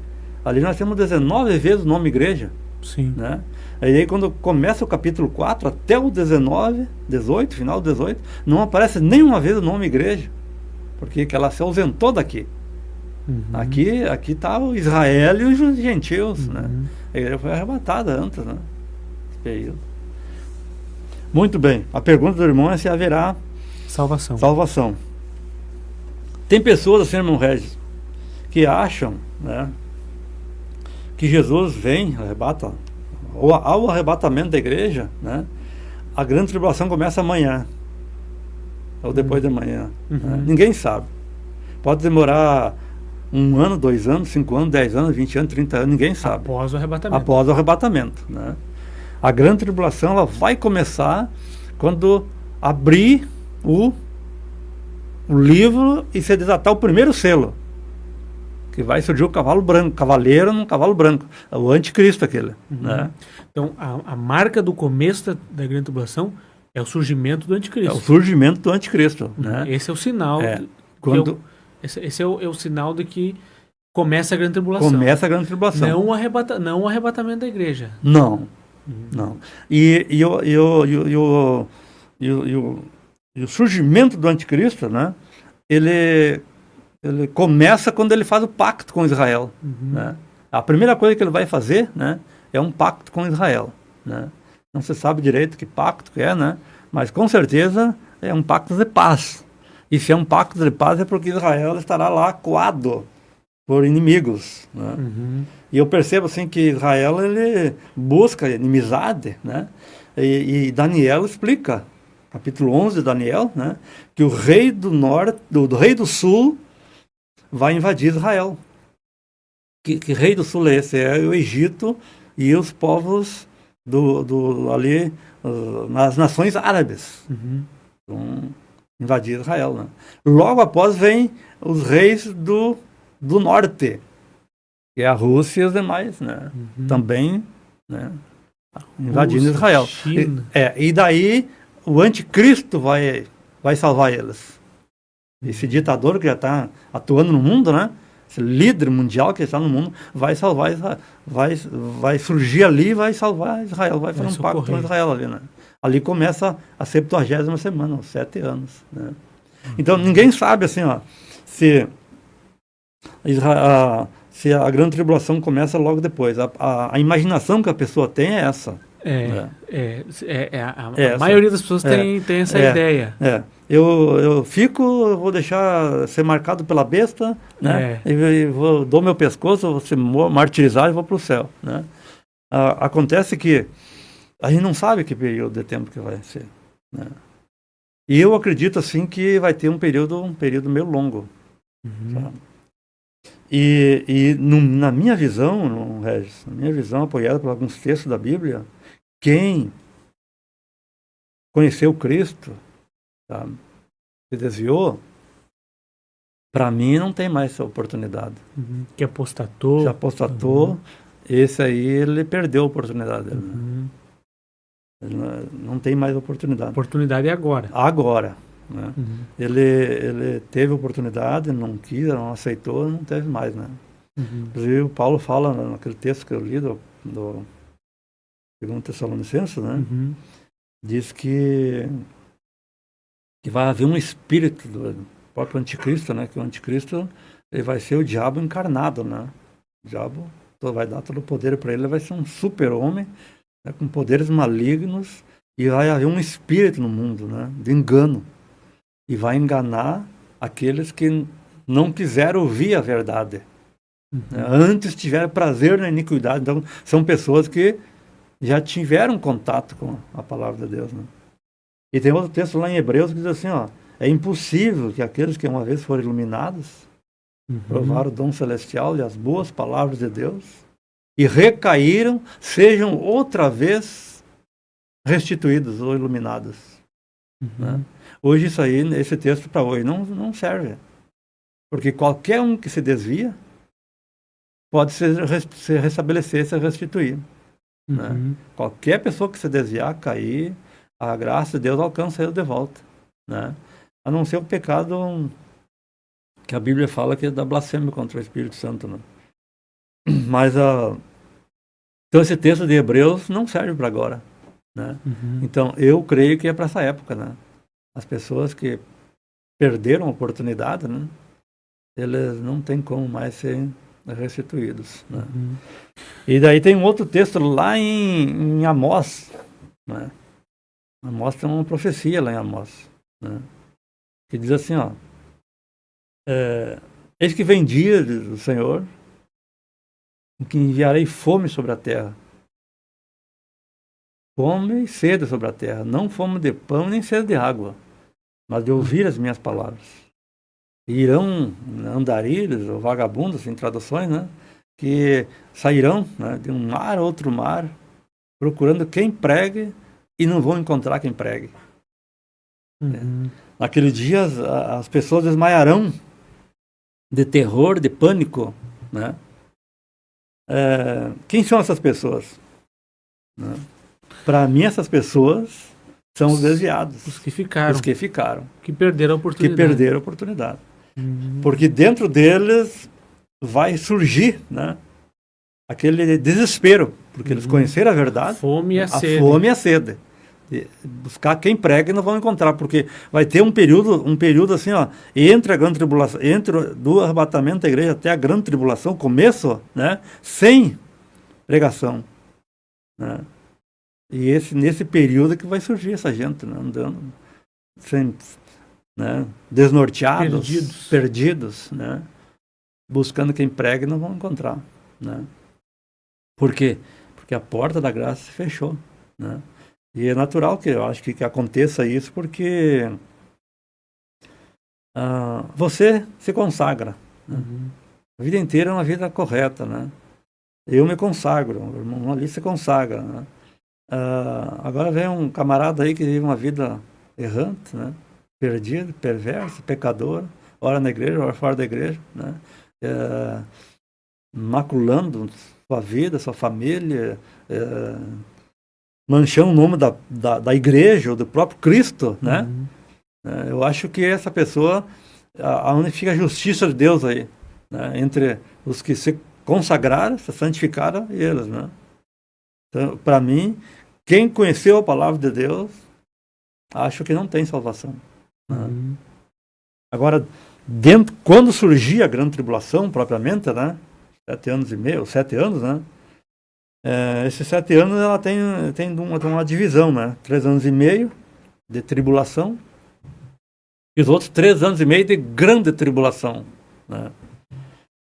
ali nós temos 19 vezes o nome igreja. Sim. Né? Aí quando começa o capítulo 4 até o 19, 18, final do 18, não aparece nenhuma vez o nome igreja, porque que ela se ausentou daqui. Aqui está o Israel e os gentios, né? A igreja foi arrebatada antes, né? Esse período. Muito bem. A pergunta do irmão é se haverá salvação. Tem pessoas assim, irmão Regis, que acham, né, que Jesus vem, arrebata, ou ao arrebatamento da igreja, né, a grande tribulação começa amanhã, ou depois de amanhã. Né? Ninguém sabe. Pode demorar 1 ano, 2 anos, 5 anos, 10 anos, 20 anos, 30 anos, ninguém sabe. Após o arrebatamento. Após o arrebatamento, né? A grande tribulação ela vai começar quando abrir o livro e se desatar o primeiro selo, que vai surgir o cavalo branco, cavaleiro num cavalo branco, o anticristo aquele, né? Então a marca do começo da grande tribulação é o surgimento do anticristo. É o surgimento do anticristo, né? Esse é o sinal. Esse é o sinal de que começa a grande tribulação. Começa a grande tribulação. Não o arrebatamento da igreja. Não. E o surgimento do anticristo, né? Ele começa quando ele faz o pacto com Israel, né? A primeira coisa que ele vai fazer, né, é um pacto com Israel, né? Não se sabe direito que pacto que é, né? Mas com certeza é um pacto de paz. E se é um pacto de paz é porque Israel estará lá coado por inimigos, né? E eu percebo assim que Israel ele busca inimizade, né? E Daniel explica, capítulo 11 de Daniel, né, que o rei do norte, do rei do sul vai invadir Israel. Que rei do sul é esse? É o Egito e os povos ali nas nações árabes. Vão invadir Israel, né? Logo após vem os reis do norte, que é a Rússia e os demais, né? Também, né, invadindo Rússia, Israel. China. E daí o anticristo vai salvar eles. Esse ditador que já está atuando no mundo, né? Esse líder mundial que está no mundo vai salvar Israel, vai surgir ali e vai salvar Israel, vai fazer um pacto com Israel ali, né? Ali começa a 70ª semana, os 7 anos, né? Então ninguém sabe assim, ó, se a grande tribulação começa logo depois. A imaginação que a pessoa tem é essa. A maioria das pessoas tem essa ideia. Eu vou deixar ser marcado pela besta, né? E dou meu pescoço, vou ser martirizado e vou para o céu, né? Acontece que a gente não sabe que período de tempo que vai ser, né? E eu acredito assim que vai ter um período meio longo. Sabe? Na minha visão, Regis, apoiada por alguns textos da Bíblia, quem conheceu Cristo, sabe, se desviou, para mim não tem mais essa oportunidade. Que apostatou. Já apostatou, esse aí ele perdeu a oportunidade dele. Né? Ele não tem mais oportunidade. A oportunidade é agora. Agora. Né? Ele teve oportunidade, não quis, não aceitou, não teve mais, né? Inclusive o Paulo fala naquele texto que eu li do 2 Tessalonicenses, né? Diz que vai haver um espírito próprio anticristo, né? Que o anticristo ele vai ser o diabo encarnado, né? O diabo vai dar todo o poder para ele, vai ser um super-homem, né? Com poderes malignos, e vai haver um espírito no mundo, né? De engano. E vai enganar aqueles que não quiseram ouvir a verdade. Né? Antes tiveram prazer na iniquidade. Então, são pessoas que já tiveram contato com a palavra de Deus, né? E tem outro texto lá em Hebreus que diz assim, ó, é impossível que aqueles que uma vez foram iluminados, provaram o dom celestial e as boas palavras de Deus, e recaíram, sejam outra vez restituídos ou iluminados. Né? Hoje isso aí, esse texto para hoje não serve. Porque qualquer um que se desvia pode se restabelecer, se restituir. Né? Qualquer pessoa que se desviar, cair, a graça de Deus alcança ele de volta. Né? A não ser o pecado que a Bíblia fala que é da blasfêmia contra o Espírito Santo. Né? Mas então esse texto de Hebreus não serve para agora. Né? Então eu creio que é para essa época. Né? As pessoas que perderam a oportunidade, né? Eles não têm como mais ser restituídos. Né? E daí tem um outro texto lá em Amós. Né? Amós tem uma profecia lá em Amós. Né? Que diz assim, ó. Eis que vem dia do Senhor, em que enviarei fome sobre a terra. Fome e sede sobre a terra. Não fome de pão nem sede de água, mas de ouvir as minhas palavras. E irão andarilhos ou vagabundos, em traduções, né? Que sairão, né, de um mar a outro mar, procurando quem pregue e não vão encontrar quem pregue. Naquele dia as pessoas desmaiarão de terror, de pânico. Né? Quem são essas pessoas? Né? Para mim, essas pessoas são os desviados. Os que ficaram. Os que ficaram. Que perderam a oportunidade. Que perderam a oportunidade. Porque dentro deles vai surgir, né, aquele desespero, porque eles conheceram a verdade, fome e a sede. Fome e a sede. E buscar quem prega e não vão encontrar, porque vai ter um período assim, ó, entre a grande tribulação, entre do arrebatamento da igreja até a grande tribulação, começo, né, sem pregação, né? E nesse período que vai surgir essa gente, né, andando sem, né, desnorteados, perdidos, né, buscando quem prega e não vão encontrar, né? Por quê? Porque a porta da graça se fechou, né? E é natural que eu acho que aconteça isso, porque você se consagra, né? A vida inteira é uma vida correta, né? Eu me consagro, o irmão ali se consagra, né? Agora vem um camarada aí que vive uma vida errante, né? Perdido, perverso, pecador, ora na igreja, ora fora da igreja, né? Maculando sua vida, sua família, manchando o nome da igreja, ou do próprio Cristo, né? Eu acho que essa pessoa, aonde fica a justiça de Deus aí, né? Entre os que se consagraram, se santificaram e eles, né? Então, para mim, quem conheceu a palavra de Deus, acho que não tem salvação. Né? Agora, quando surgir a grande tribulação, propriamente, né? 7 anos e meio, 7 anos, né? Esses 7 anos ela tem uma divisão, né? 3 anos e meio de tribulação e os outros 3 anos e meio de grande tribulação, né?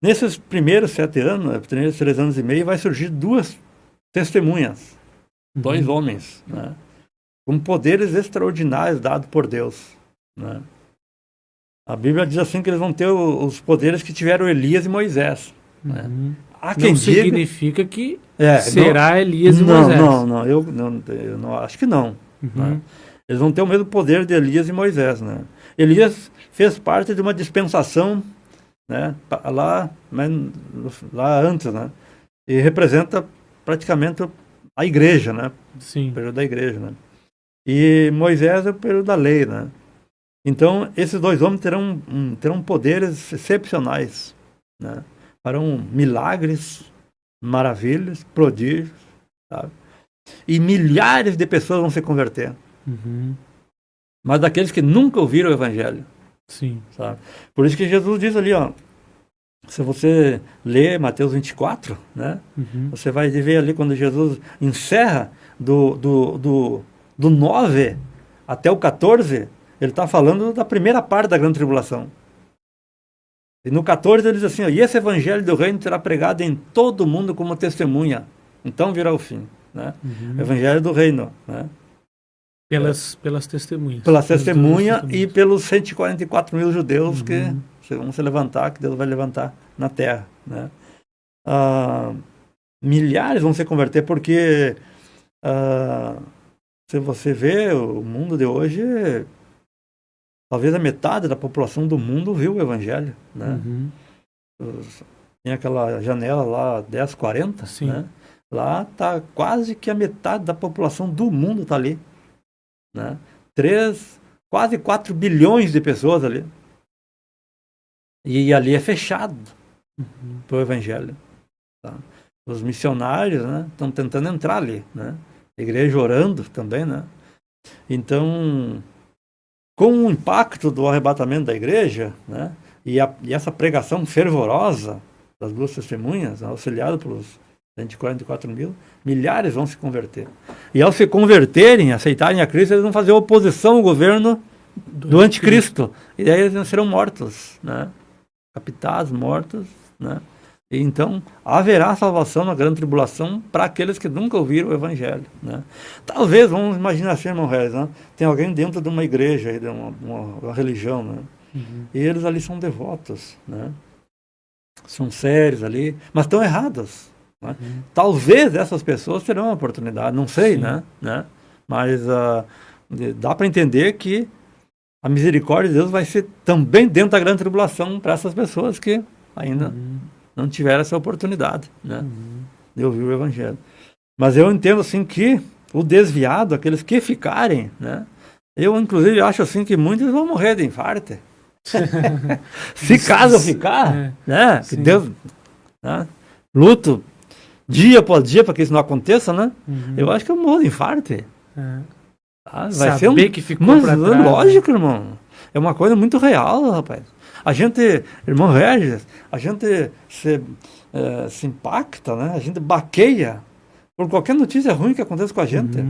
Nesses primeiros 7 anos, primeiros 3 anos e meio, vai surgir 2 testemunhas, 2 homens, né? Com poderes extraordinários dados por Deus, né? A Bíblia diz assim que eles vão ter os poderes que tiveram Elias e Moisés, né? Há quem não diga, significa que será Elias e Moisés. Eu não acho que não. Né? Eles vão ter o mesmo poder de Elias e Moisés, né? Elias fez parte de uma dispensação, né? lá antes, né? E representa praticamente a igreja, né? Sim. O período da igreja, né? E Moisés é o período da lei, né? Então esses 2 homens terão poderes excepcionais, né? Farão milagres, maravilhas, prodígios, sabe? E milhares de pessoas vão se converter. Mas daqueles que nunca ouviram o Evangelho, Sim. Sabe? Por isso que Jesus diz ali, ó, se você ler Mateus 24, né, você vai ver ali quando Jesus encerra do 9 até o 14, ele está falando da primeira parte da grande tribulação. E no 14 ele diz assim, ó, e esse evangelho do reino será pregado em todo o mundo como testemunha. Então virá o fim. Né? O evangelho do reino. Né? Pelas testemunhas. Pelas testemunhas e pelos 144 mil judeus que vão se levantar, que Deus vai levantar na terra. Né? Milhares vão se converter porque se você vê o mundo de hoje, talvez a metade da população do mundo viu o evangelho. Né? Tem aquela janela lá 1040, né? Lá está quase que a metade da população do mundo está ali. Né? Quase 4 bilhões de pessoas ali. E ali é fechado para o evangelho. Tá? Os missionários estão tentando entrar ali. Né? A igreja orando também. Né? Então, com o impacto do arrebatamento da igreja, né? e essa pregação fervorosa das duas testemunhas, auxiliado pelos 144 mil, milhares vão se converter. E ao se converterem, aceitarem a Cristo, eles vão fazer oposição ao governo do anticristo. E daí eles serão mortos, né? Captados, mortos, né? E então haverá salvação na grande tribulação para aqueles que nunca ouviram o evangelho, né? Talvez, vamos imaginar assim, irmão Reis, né? Tem alguém dentro de uma igreja, de uma religião, né? E eles ali são devotos, né? São sérios ali, mas estão errados. Né? Talvez essas pessoas terão uma oportunidade, não sei, né? Mas dá para entender que a misericórdia de Deus vai ser também dentro da grande tribulação para essas pessoas que ainda não tiveram essa oportunidade, né? De ouvir o evangelho. Mas eu entendo assim que o desviado, aqueles que ficarem, né? Eu inclusive acho assim que muitos vão morrer de infarto. Se caso ficar, né? Que Deus, né? Luto dia após dia para que isso não aconteça, né? Eu acho que eu morro de infarto. Vai ser que ficou mas pra trás, lógico, irmão. É uma coisa muito real, rapaz. A gente, irmão Regis, a gente se impacta, né? A gente baqueia por qualquer notícia ruim que aconteça com a gente.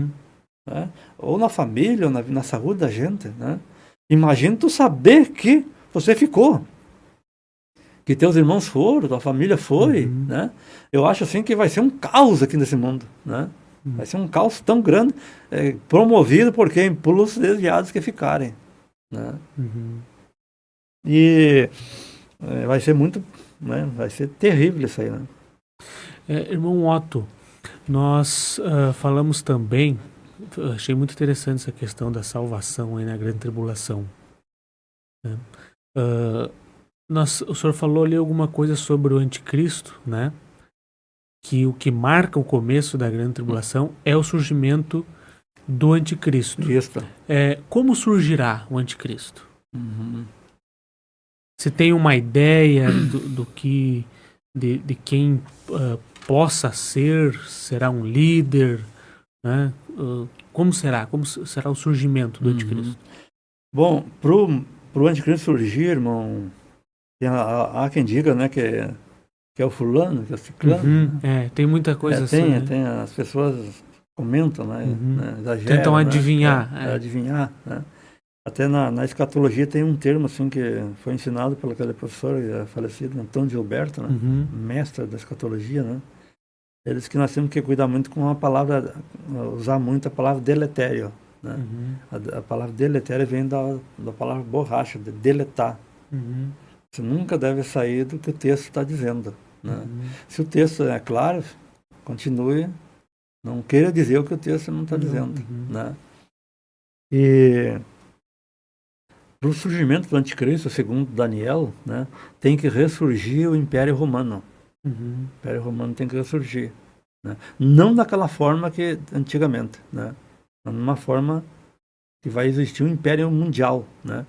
Né? Ou na família, ou na saúde da gente, né? Imagina tu saber que você ficou. Que teus irmãos foram, tua família foi, né? Eu acho assim que vai ser um caos aqui nesse mundo, né? Vai ser um caos tão grande, promovido por quem? Pelos desviados que ficarem, né? E vai ser muito, né? Vai ser terrível isso aí, né? Irmão Otto, nós falamos também, achei muito interessante essa questão da salvação aí na grande tribulação. Né? O senhor falou ali alguma coisa sobre o anticristo, né? Que o que marca o começo da grande tribulação é o surgimento do anticristo. Isso. Como surgirá o anticristo? Você tem uma ideia do que de quem possa ser? Será um líder? Né? Como será? Como será o surgimento do anticristo? Bom, pro anticristo surgir, irmão, há quem diga, né, que é o fulano, que é o ciclano. Tem muita coisa assim. Tem, as pessoas comentam, né, exageram, tentam adivinhar. Né, adivinhar, né. Até na escatologia tem um termo assim que foi ensinado pelo aquele professor falecido, Antônio Gilberto, né, mestre da escatologia, né. Ele diz que nós temos que cuidar muito com a palavra, usar muito a palavra deletério. Né? A palavra deletério vem da palavra borracha, de deletar. Você nunca deve sair do que o texto está dizendo. Né? Se o texto é claro, continue, não queira dizer o que o texto não está dizendo. Né? E para o surgimento do anticristo, segundo Daniel, né, tem que ressurgir o Império Romano. O Império Romano tem que ressurgir. Né? Não daquela forma que antigamente, né? Numa forma que vai existir um Império Mundial. Né?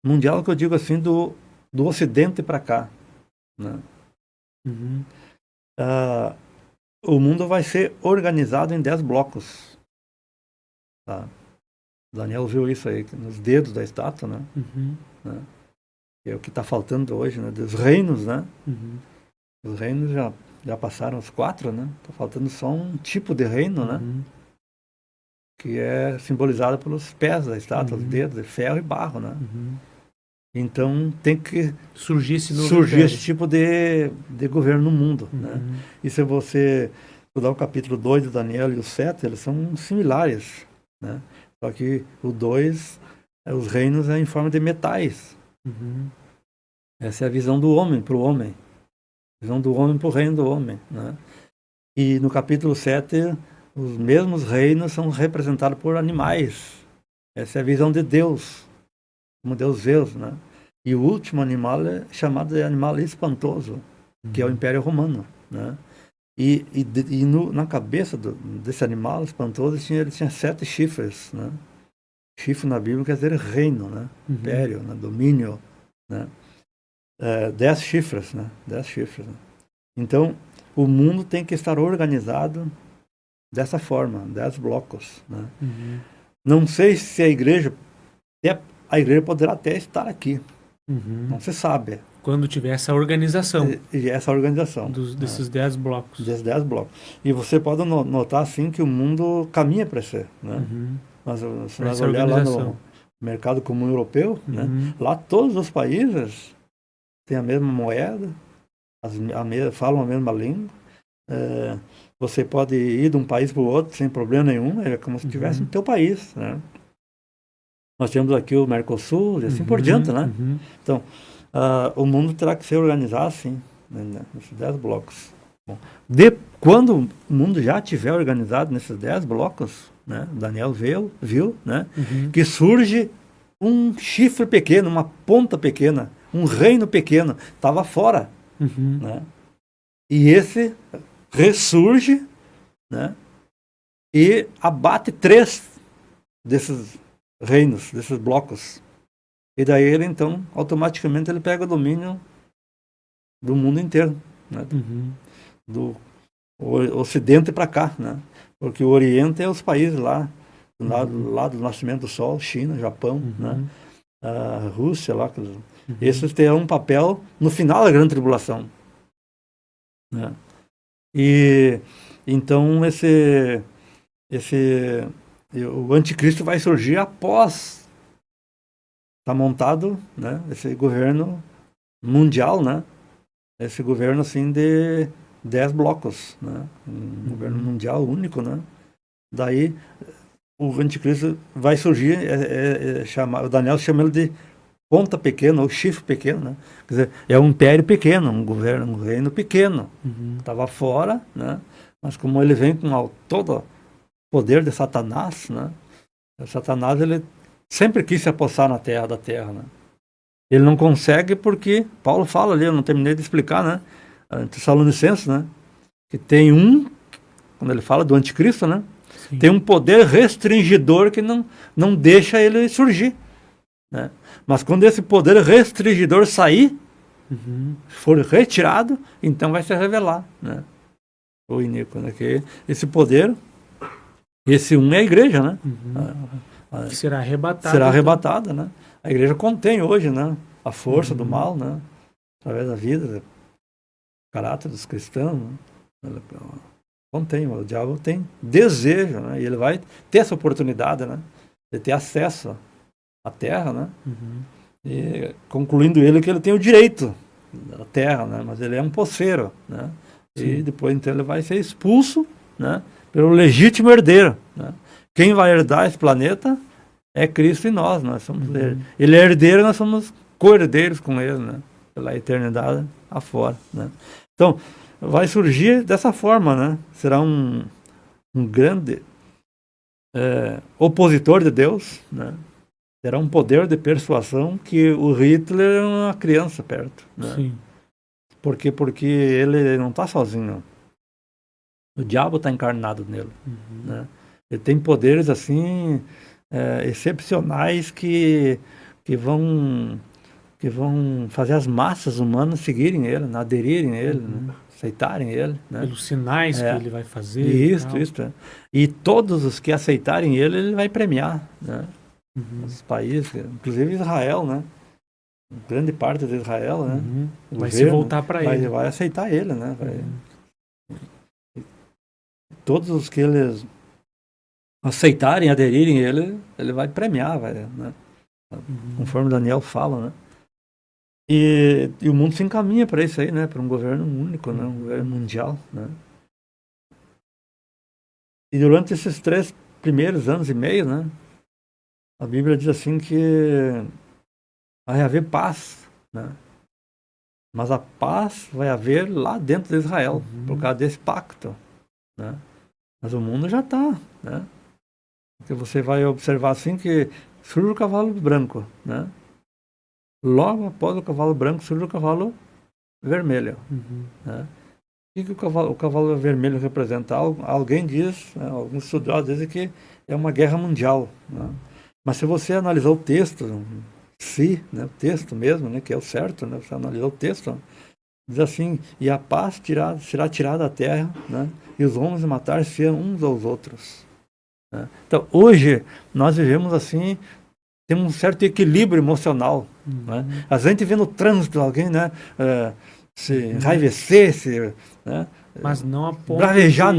Mundial que eu digo assim, do Ocidente para cá. Né? O mundo vai ser organizado em 10 blocos. Tá? Daniel viu isso aí nos dedos da estátua, né? que é o que está faltando hoje, né? Dos reinos, né? Uhum. Os reinos já passaram os 4, né? Está faltando só um tipo de reino, né? Uhum. Que é simbolizado pelos pés da estátua, os Uhum. dedos, de ferro e barro, né? Uhum. Então tem que Surgir esse novo surgir império. esse tipo de governo no mundo, né? Uhum. E se você estudar o capítulo 2 do Daniel e o 7, eles são similares, né? Só que o 2, os reinos é em forma de metais. Uhum. Essa é a visão do homem para o homem. Visão do homem para o reino do homem, né? E no capítulo 7, os mesmos reinos são representados por animais. Essa é a visão de Deus, como Deus vê, né? E o último animal é chamado de animal espantoso, que é o Império Romano, né? Na cabeça desse animal espantoso ele tinha 7 chifres, né? Chifre na Bíblia quer dizer reino, né? Império, né? Domínio, né? 10 chifres, né? 10 chifres. Né? Então, o mundo tem que estar organizado dessa forma, 10 blocos, né? Uhum. Não sei se a igreja poderá até estar aqui, Uhum. não se sabe. Quando tiver essa organização E essa organização. desses 10 blocos. Desses 10 blocos. E você pode notar, assim, que o mundo caminha para ser, né? Uhum. Mas se nós Essa olhar lá no organização. mercado comum europeu, né? Uhum. Lá todos os países têm a mesma moeda, falam a mesma língua. Você pode ir de um país para o outro sem problema nenhum, é como se estivesse no teu país, né? Nós temos aqui o Mercosul e assim por diante, né? Uhum. Então, o mundo terá que ser organizado assim, né? Nesses 10 blocos. Bom, quando o mundo já estiver organizado nesses 10 blocos, né? Daniel viu, né? Uhum. Que surge um chifre pequeno, uma ponta pequena, um reino pequeno, estava fora, Uhum. né? E esse ressurge, né? E abate 3 desses reinos, desses blocos. E daí ele, então, automaticamente ele pega o domínio do mundo inteiro, né? Uhum. Do Ocidente para cá, né? Porque o Oriente é os países lá do nascimento do Sol, China, Japão, né? A Rússia lá. Esses terão um papel no final da grande tribulação, né? E então o anticristo vai surgir após estar montado, né? Esse governo mundial, né? Esse governo assim de 10 blocos, né? Um governo mundial único, né? Daí o anticristo vai surgir, o Daniel chama ele de ponta pequena ou chifre pequeno, né? Quer dizer, é um império pequeno, um reino pequeno. Estava fora, né? Mas como ele vem com todo o poder de Satanás, né? Satanás ele sempre quis se apossar da terra, né? Ele não consegue porque Paulo fala ali, eu não terminei de explicar, né? Tessalonicenses, né? Que tem quando ele fala do anticristo, né? Sim. Tem um poder restringidor que não deixa ele surgir, né? Mas quando esse poder restringidor sair, for retirado, então vai se revelar, né? O iníquo, né? Que esse poder, esse é a igreja, né? Que será arrebatada. Será arrebatada, né? A igreja contém hoje, né? A força do mal, né? Através da vida, do caráter dos cristãos, né? Contém, o diabo tem desejo, né? E ele vai ter essa oportunidade, né? De ter acesso à terra, né? E concluindo que ele tem o direito da terra, né? Mas ele é um posseiro, né? E depois então ele vai ser expulso, né? Pelo legítimo herdeiro, né? Quem vai herdar esse planeta é Cristo e nós somos ele é herdeiro, nós somos co-herdeiros com ele, né? Pela eternidade afora, né? Então vai surgir dessa forma, né? Será um grande opositor de Deus, né? Terá um poder de persuasão que o Hitler é uma criança perto, né? Sim. Porque ele não está sozinho. O diabo está encarnado nele, né? Ele tem poderes assim excepcionais que vão fazer as massas humanas seguirem ele, né? Aderirem a ele, né? Aceitarem ele, né? Pelos sinais que ele vai fazer. Isso. E todos os que aceitarem ele vai premiar, né? Os países, inclusive Israel, né? grande parte de Israel, né? O Vai se voltar para ele. Vai aceitar ele, né? Todos os que eles aceitarem, aderirem a ele, ele vai premiar, né? Conforme Daniel fala, né? E o mundo se encaminha para isso aí, né? Para um governo único, né? Um governo mundial, né? E durante esses 3 primeiros anos e meio, né? A Bíblia diz assim que vai haver paz, né? Mas a paz vai haver lá dentro de Israel, por causa desse pacto, né? Mas o mundo já está, né? Porque você vai observar assim que surge o cavalo branco, né? Logo após o cavalo branco surge o cavalo vermelho, né? O que o cavalo vermelho representa? Alguém diz, né, alguns estudiosos dizem que é uma guerra mundial, né? Mas se você analisar o texto, né, o texto mesmo, né, que é o certo, né, você analisar o texto, diz assim: e a paz será tirada da terra, né, e os homens matar-se uns aos outros, né? Então, hoje, nós vivemos assim, temos um certo equilíbrio emocional, né? A gente vê no trânsito alguém, né, se enraivecer, né, mas não a ponto bravejar,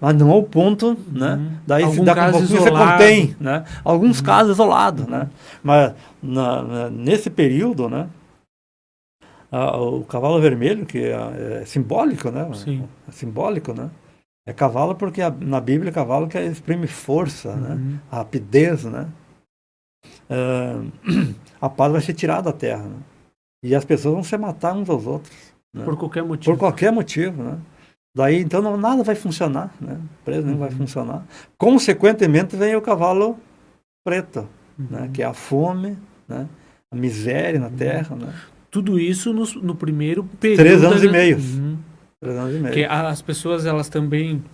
mas não ao ponto, né? Daí algum daqui a caso pouquinho você isolado. contém, né? Alguns casos isolados, né? Mas nesse período, né? O cavalo vermelho, que é simbólico, né? Sim. É simbólico, né? É cavalo porque na Bíblia é cavalo que exprime força, né? A rapidez, né? A paz vai ser tirada da terra, né? E as pessoas vão se matar uns aos outros, né? Por qualquer motivo. Por qualquer motivo, né? Daí, então, nada vai funcionar, né? O preço nem vai funcionar. Consequentemente, vem o cavalo preto, né? Que é a fome, né? A miséria na terra, né? Tudo isso no primeiro período. 3 anos e meio. 3 anos e meio. Porque as pessoas, elas também,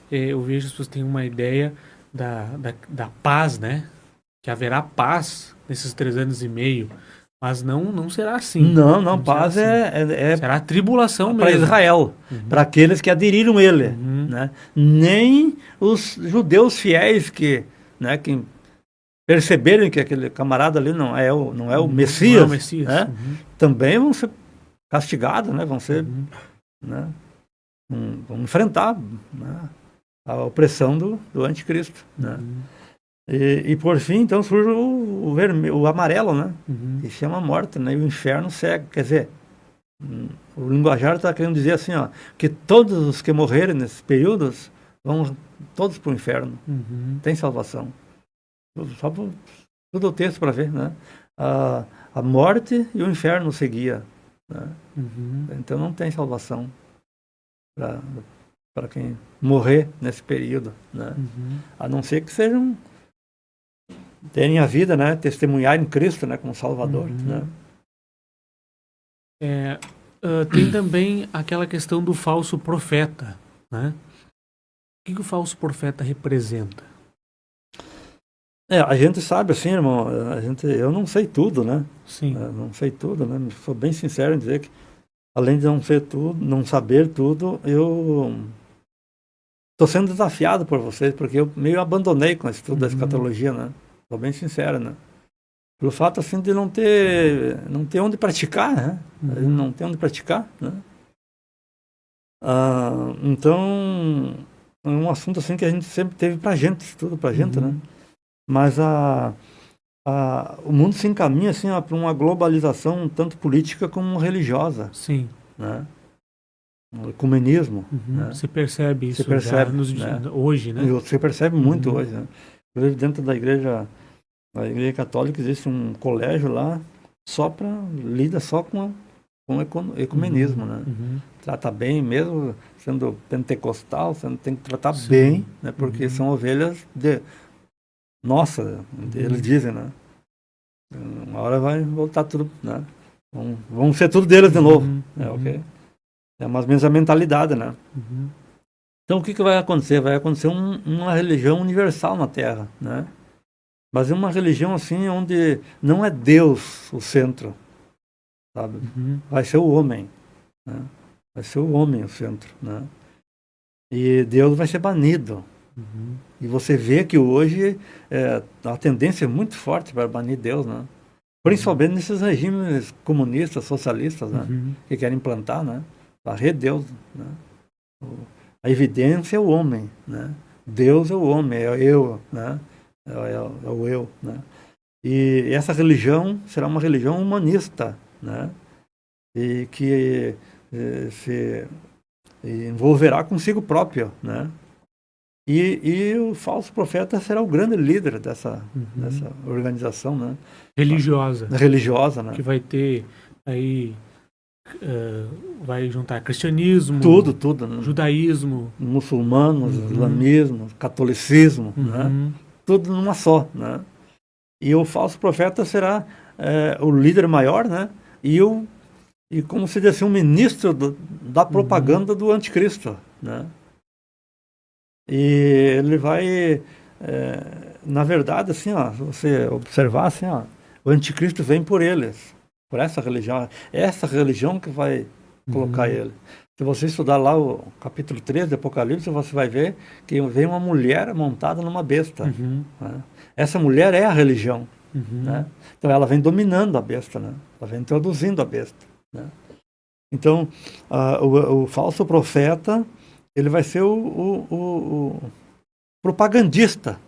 eu vejo as pessoas têm uma ideia da paz, né? Que haverá paz nesses 3 anos e meio. Mas não será assim. Não, paz é será tribulação para mesmo. Israel, para aqueles que aderiram ele, né? Nem os judeus fiéis que, né, que perceberem que aquele camarada ali não é o Messias, não é o Messias, né? Também vão ser castigados, né? Vão ser, né? Vão enfrentar, né, a opressão do anticristo, né? E por fim, então, surge o amarelo, né? Que chama morte, né? E o inferno cego. Quer dizer, o linguajar está querendo dizer assim, ó, que todos os que morrerem nesses períodos vão todos para o inferno. Tem salvação. Só tudo o texto para ver, né? A morte e o inferno seguia, né? Então não tem salvação para quem morrer nesse período, né? A não ser que sejam terem a vida, né? Testemunhar em Cristo, né? Como Salvador, né? Tem também aquela questão do falso profeta, né? O que o falso profeta representa? A gente sabe assim, irmão, eu não sei tudo, né? Sim. Não sei tudo, né? Sou bem sincero em dizer que, além de não ser tudo, não saber tudo, eu estou sendo desafiado por vocês, porque eu meio abandonei com o estudo da escatologia, né? Estou bem sincero, né? Pelo fato, assim, de não ter onde praticar, né? Não ter onde praticar, né? Então, é um assunto, assim, que a gente sempre teve pra gente, estudo pra gente, né? Mas o mundo se encaminha, assim, para uma globalização tanto política como religiosa. Sim. Né? O ecumenismo. Né? Se percebe isso se percebe, hoje, né? Você percebe muito hoje, né? Dentro da igreja católica existe um colégio lá lida só com ecumenismo, né? Trata bem, mesmo sendo pentecostal, tem que tratar bem, né? Porque são ovelhas nossa, eles dizem, né? Uma hora vai voltar tudo, né? Vão ser tudo deles de novo, ok? É mais ou menos a mentalidade, né? Então o que vai acontecer? Vai acontecer uma religião universal na Terra, né? Mas é uma religião assim onde não é Deus o centro, sabe? Vai ser o homem, né? Vai ser o homem o centro, né? E Deus vai ser banido. E você vê que hoje a tendência é muito forte para banir Deus, né? Principalmente nesses regimes comunistas, socialistas, né? Que querem implantar, né? Varrer Deus, né? A evidência é o homem, né? Deus é o homem, é eu, né? É o eu, né? E essa religião será uma religião humanista, né? E que se envolverá consigo próprio, né? E o falso profeta será o grande líder dessa organização, né? Religiosa, né? Que vai ter aí, vai juntar cristianismo, tudo, né? judaísmo, muçulmanos, islamismo, catolicismo, né? Tudo numa só, né? E o falso profeta será o líder maior, né? E como se disse, um ministro da propaganda do anticristo, né? E ele vai, na verdade, assim, ó, se você observar, assim, ó, o anticristo vem por eles, por essa religião que vai colocar ele. Se você estudar lá o capítulo 3 do Apocalipse, você vai ver que vem uma mulher montada numa besta. Né? Essa mulher é a religião. Né? Então ela vem dominando a besta, né? Ela vem introduzindo a besta. Né? Então, o falso profeta, ele vai ser o propagandista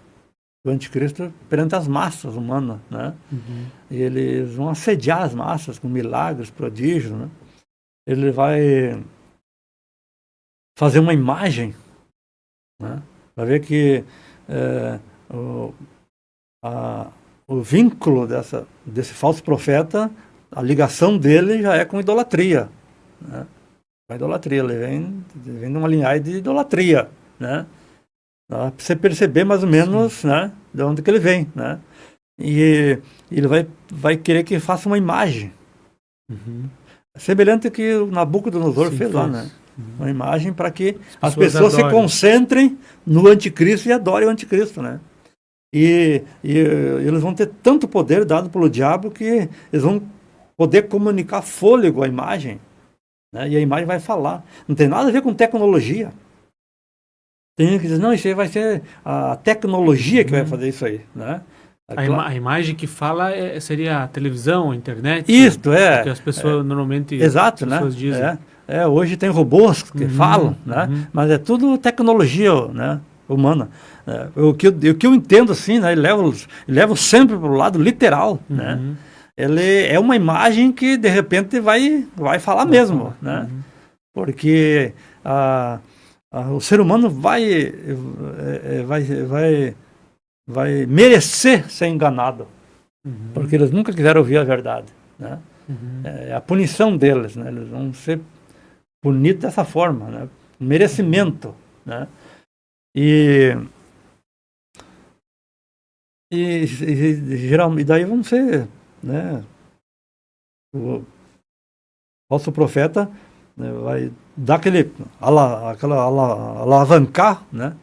do anticristo perante as massas humanas, né? E eles vão assediar as massas com milagres, prodígios, né? Ele vai fazer uma imagem, né? Vai ver que o vínculo desse falso profeta, a ligação dele já é com idolatria, né? A idolatria, ele vem de uma linhagem de idolatria, né? Para você perceber mais ou menos, né, de onde que ele vem, né? E ele vai querer que faça uma imagem. Semelhante que o Nabucodonosor fez lá, né? Uma imagem para que as pessoas se concentrem no anticristo e adorem o anticristo, né? E eles vão ter tanto poder dado pelo diabo que eles vão poder comunicar fôlego à imagem, né? E a imagem vai falar. Não tem nada a ver com tecnologia. Tem gente que diz, não, isso aí vai ser a tecnologia que vai fazer isso aí, né? A imagem que fala seria a televisão, a internet? Isto, é. Que as pessoas normalmente exato, as pessoas né? dizem. Hoje tem robôs que falam, né? Mas é tudo tecnologia, né, humana. O que eu entendo, assim, né? Ele leva sempre para o lado literal, né? Ele é uma imagem que, de repente, vai falar mesmo, né? Porque o ser humano vai merecer ser enganado, porque eles nunca quiseram ouvir a verdade, né? É a punição deles, né? Eles vão ser punidos dessa forma, né? Merecimento, né? E geralmente daí vão ser, né? O falso profeta, né, vai dar aquela alavancar, né,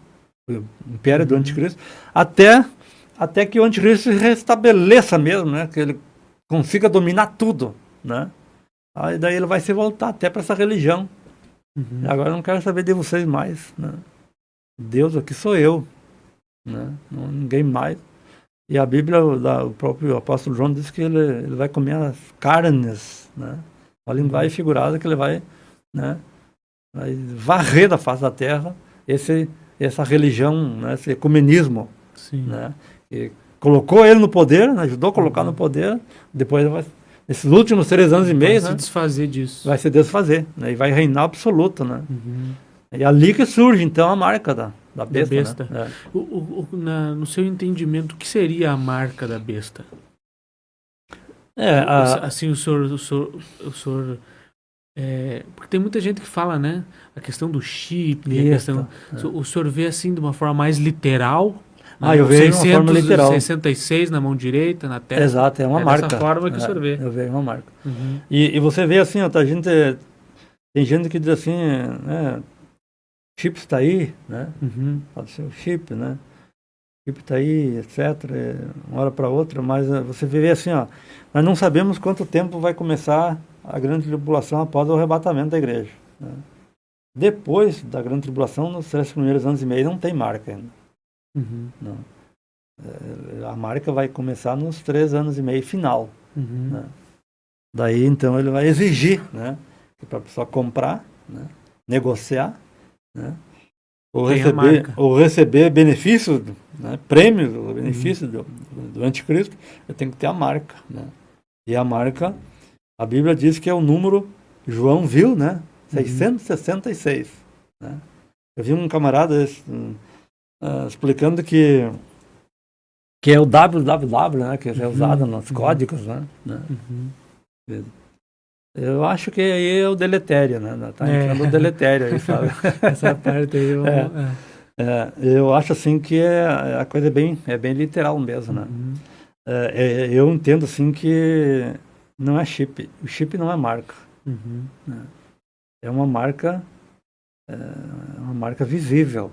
o império do anticristo, até que o anticristo se restabeleça mesmo, né, que ele consiga dominar tudo, né. Aí daí ele vai se voltar até para essa religião. Agora eu não quero saber de vocês mais, né. Deus aqui sou eu, né, ninguém mais. E a Bíblia, o próprio apóstolo João diz que ele vai comer as carnes, né, a linguagem figurada que ele vai, né, vai varrer da face da terra essa religião, né, esse ecumenismo, né, que colocou ele no poder, né, ajudou a colocar no poder, depois nesses últimos 3 anos e meio, vai se desfazer disso. Vai se desfazer, né, e vai reinar absoluto, né. E ali que surge, então, a marca da besta. Né? No seu entendimento, o que seria a marca da besta? Assim, o senhor porque tem muita gente que fala, né? A questão do chip, o senhor vê assim de uma forma mais literal? Eu vejo de uma forma literal. 66 na mão direita, na testa. Exato, é uma marca. Dessa forma que o senhor vê. Eu vejo uma marca. E você vê assim, ó, tem gente que diz assim, né? Chip está aí, né? Pode ser o chip, né? O chip está aí, etc. Uma hora para outra, mas você vê assim, ó, nós não sabemos quanto tempo vai começar a grande tribulação após o arrebatamento da igreja, né? Depois da grande tribulação, nos 3 primeiros anos e meio, não tem marca ainda. Não. A marca vai começar nos 3 anos e meio final. né? Daí, então, ele vai exigir, né, para a pessoa comprar, né, negociar, né, ou receber benefícios, né, prêmios, ou benefícios do anticristo, eu tenho que ter a marca, né? E a marca, a Bíblia diz que é o número, João viu, né, 666, né? Eu vi um camarada explicando que é o www, né, que é usado nos códigos, né? Eu acho que aí é o deletério, né? Tá entrando o deletério aí, sabe? Essa parte aí eu acho assim que a coisa é bem literal mesmo, né? Eu entendo assim que não é chip. O chip não é marca. Né? É uma marca visível,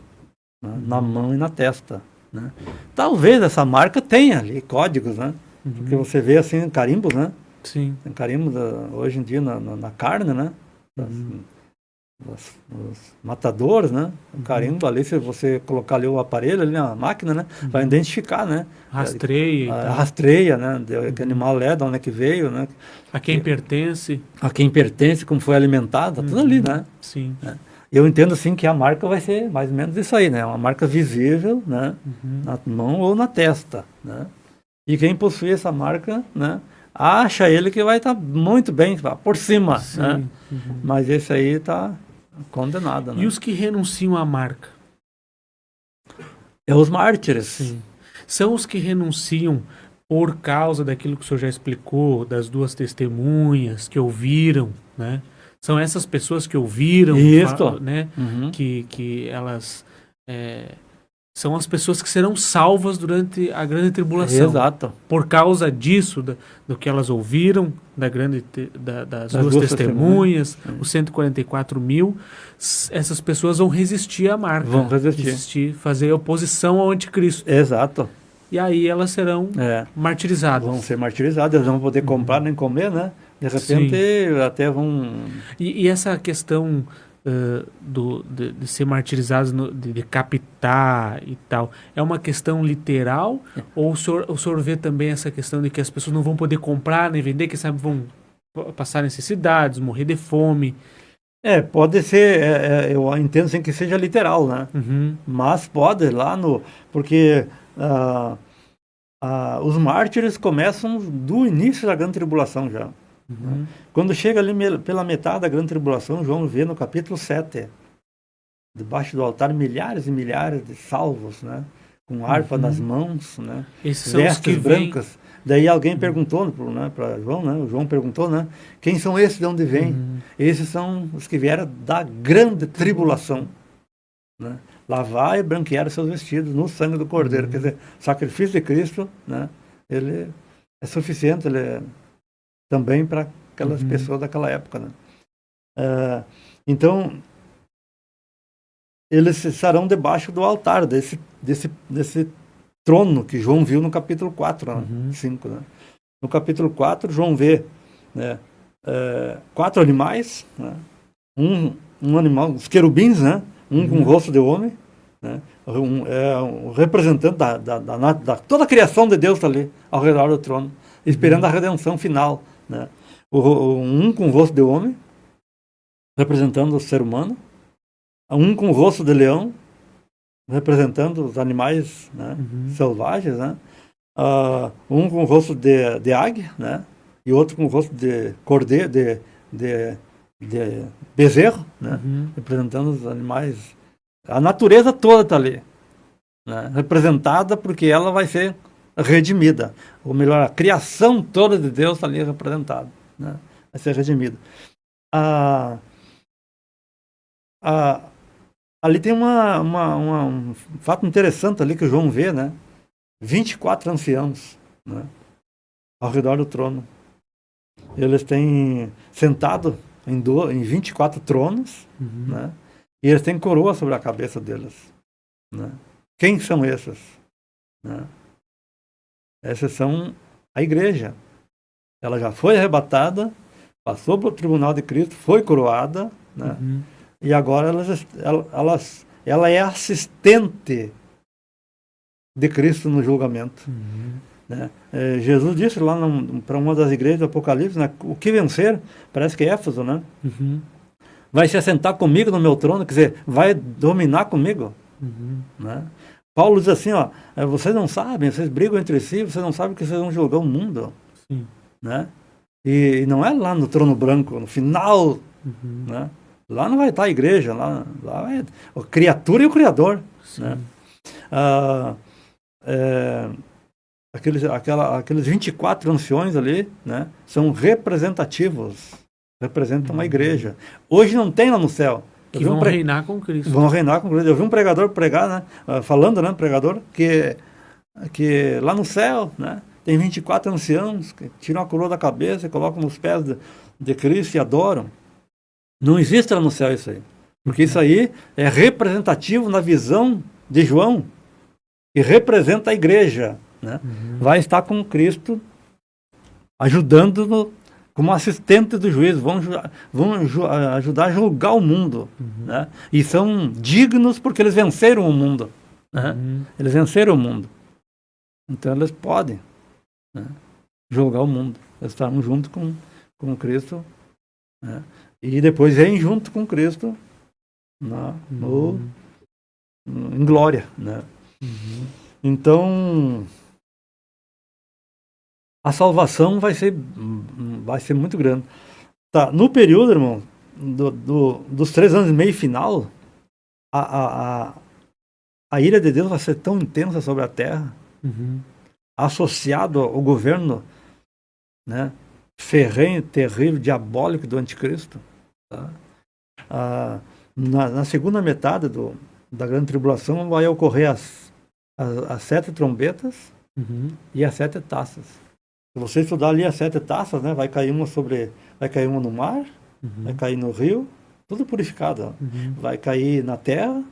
né? Na mão e na testa, né? Talvez essa marca tenha ali códigos, né? Porque você vê assim carimbos, né? Sim. Tem carimbos hoje em dia na carne, né? Os matadores, né? O carimbo ali, se você colocar ali o aparelho ali na máquina, né? Vai identificar, né? Rastreia. Rastreia, né? Que animal é, de onde é que veio, né? A quem pertence. A quem pertence, como foi alimentado, tudo ali, né? Sim. Eu entendo assim que a marca vai ser mais ou menos isso aí, né? Uma marca visível, né? Na mão ou na testa, né? E quem possui essa marca, né? Acha ele que vai estar muito bem por cima, né? Mas esse aí está condenado, né? E os que renunciam à marca? É os mártires. Sim. São os que renunciam por causa daquilo que o senhor já explicou, das duas testemunhas que ouviram, né? São essas pessoas que ouviram, né? Que elas são as pessoas que serão salvas durante a grande tribulação. Exato. Por causa disso, do que elas ouviram, das duas testemunhas, os 144 mil, essas pessoas vão resistir à marca. Vão resistir. Fazer oposição ao anticristo. Exato. E aí elas serão martirizadas. Vão ser martirizadas, elas não vão poder comprar nem comer, né? De repente até vão... E essa questão de ser martirizados, de decapitar e tal, é uma questão literal? Ou o senhor vê também essa questão de que as pessoas não vão poder comprar nem vender, que sabe, vão passar necessidades, morrer de fome? Pode ser, eu entendo assim que seja literal, né? Mas pode lá porque os mártires começam do início da grande tribulação já. Quando chega ali pela metade da grande tribulação, João vê no capítulo 7, debaixo do altar, milhares e milhares de salvos, né? Com harpa nas mãos, né? Vestes brancas. Daí alguém perguntou, né, para João, né? O João perguntou, né? Quem são esses, de onde vêm? Esses são os que vieram da grande tribulação, né? Lavar e branquear seus vestidos no sangue do Cordeiro. Quer dizer, o sacrifício de Cristo, né? Ele é suficiente, ele é também para aquelas pessoas daquela época, né? Então, eles estarão debaixo do altar desse trono que João viu no capítulo 4, 5. Né? No capítulo 4, João vê, né, 4 animais, né? Um animal, os querubins, né? Um com o rosto de homem, né? Um representante da toda a criação de Deus está ali ao redor do trono, esperando a redenção final, né? Um com o rosto de homem, representando o ser humano, um com o rosto de leão, representando os animais, né? Selvagens, né? Um com o rosto de águia, né? E outro com o rosto de cordeiro, de bezerro, né? Representando os animais. A natureza toda está ali, né? Representada porque ela vai ser redimida. Ou melhor, a criação toda de Deus está ali representada, né? Vai ser redimida. Ali tem um fato interessante ali que o João vê, né? 24 anciãos, né? Ao redor do trono. Eles têm sentado em 24 tronos, né? E eles têm coroa sobre a cabeça deles, né? Quem são esses? Né? Essas são a igreja. Ela já foi arrebatada, passou para o tribunal de Cristo, foi coroada, né? E agora ela é assistente de Cristo no julgamento. né? Jesus disse lá para uma das igrejas do Apocalipse, né, o que vencer, parece que é Éfeso, né? Vai se assentar comigo no meu trono, quer dizer, vai dominar comigo. Né? Paulo diz assim, ó, vocês não sabem, vocês brigam entre si, vocês não sabem que vocês vão julgar o mundo. Sim. Né? E não é lá no trono branco, no final, né? Lá não vai estar a igreja, lá é a criatura e o Criador. Né? Aqueles 24 anciões ali, né, são representativos, representam uma igreja. Hoje não tem lá no céu. Que vão reinar com Cristo. Vão reinar com Cristo. Eu vi um pregador pregar, né, falando, né, pregador, que lá no céu, né, tem 24 anciãos que tiram a coroa da cabeça e colocam nos pés de Cristo e adoram. Não existe lá no céu isso aí. Porque isso aí é representativo na visão de João, que representa a igreja. Né? Vai estar com Cristo, ajudando como assistente do juiz, vão ajudar a julgar o mundo. Né? E são dignos porque eles venceram o mundo. Né? Eles venceram o mundo. Então eles podem, né, julgar o mundo. Eles estarão junto com Cristo, né? E depois vêm junto com Cristo em glória. Né? Então, a salvação vai ser muito grande. Tá, no período, irmão, dos 3 anos e meio final, a ira de Deus vai ser tão intensa sobre a terra, associado ao governo, né, ferrenho, terrível, diabólico do anticristo. Tá? Na segunda metade da grande tribulação vai ocorrer as 7 trombetas e as 7 taças. Se você estudar ali as 7 taças, né, vai cair uma no mar, vai cair no rio, tudo purificado. Vai cair na terra,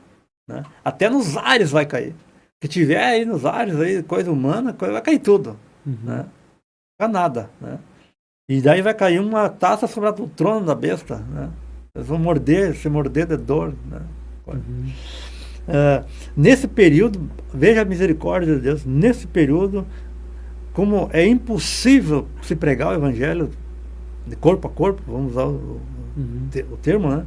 né, até nos ares vai cair. O que tiver aí nos ares, aí, coisa humana, vai cair tudo. Né? Não fica nada. Né? E daí vai cair uma taça sobre o trono da besta. Né? Eles vão se morder de dor. Né? Nesse período, veja a misericórdia de Deus, nesse período, como é impossível se pregar o evangelho de corpo a corpo, vamos usar o termo, né?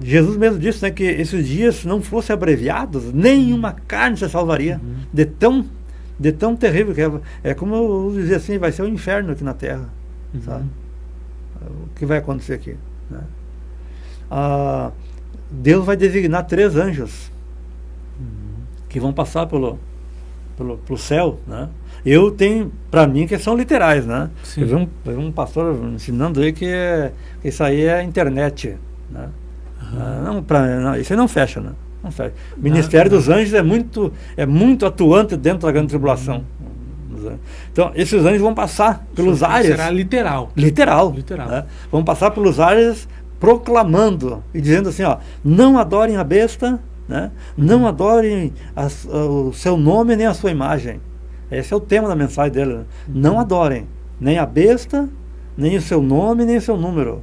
Jesus mesmo disse, né, que esses dias, se não fossem abreviados, nenhuma carne se salvaria, de tão terrível que é como eu dizia assim, vai ser um inferno aqui na terra. Sabe? O que vai acontecer aqui? Né? Deus vai designar 3 anjos que vão passar pelo céu, né? Eu tenho para mim que são literais, né? Eu vi um pastor ensinando aí que isso aí é internet, né? Isso aí não fecha, né? Não fecha. O ministério dos anjos é muito atuante dentro da grande tribulação. Então, esses anjos vão passar pelos ares. Será literal. Literal. Né? Vão passar pelos ares proclamando e dizendo assim, ó, não adorem a besta, né? Não adorem o seu nome nem a sua imagem. Esse é o tema da mensagem dele. Né? Não adorem nem a besta, nem o seu nome, nem o seu número.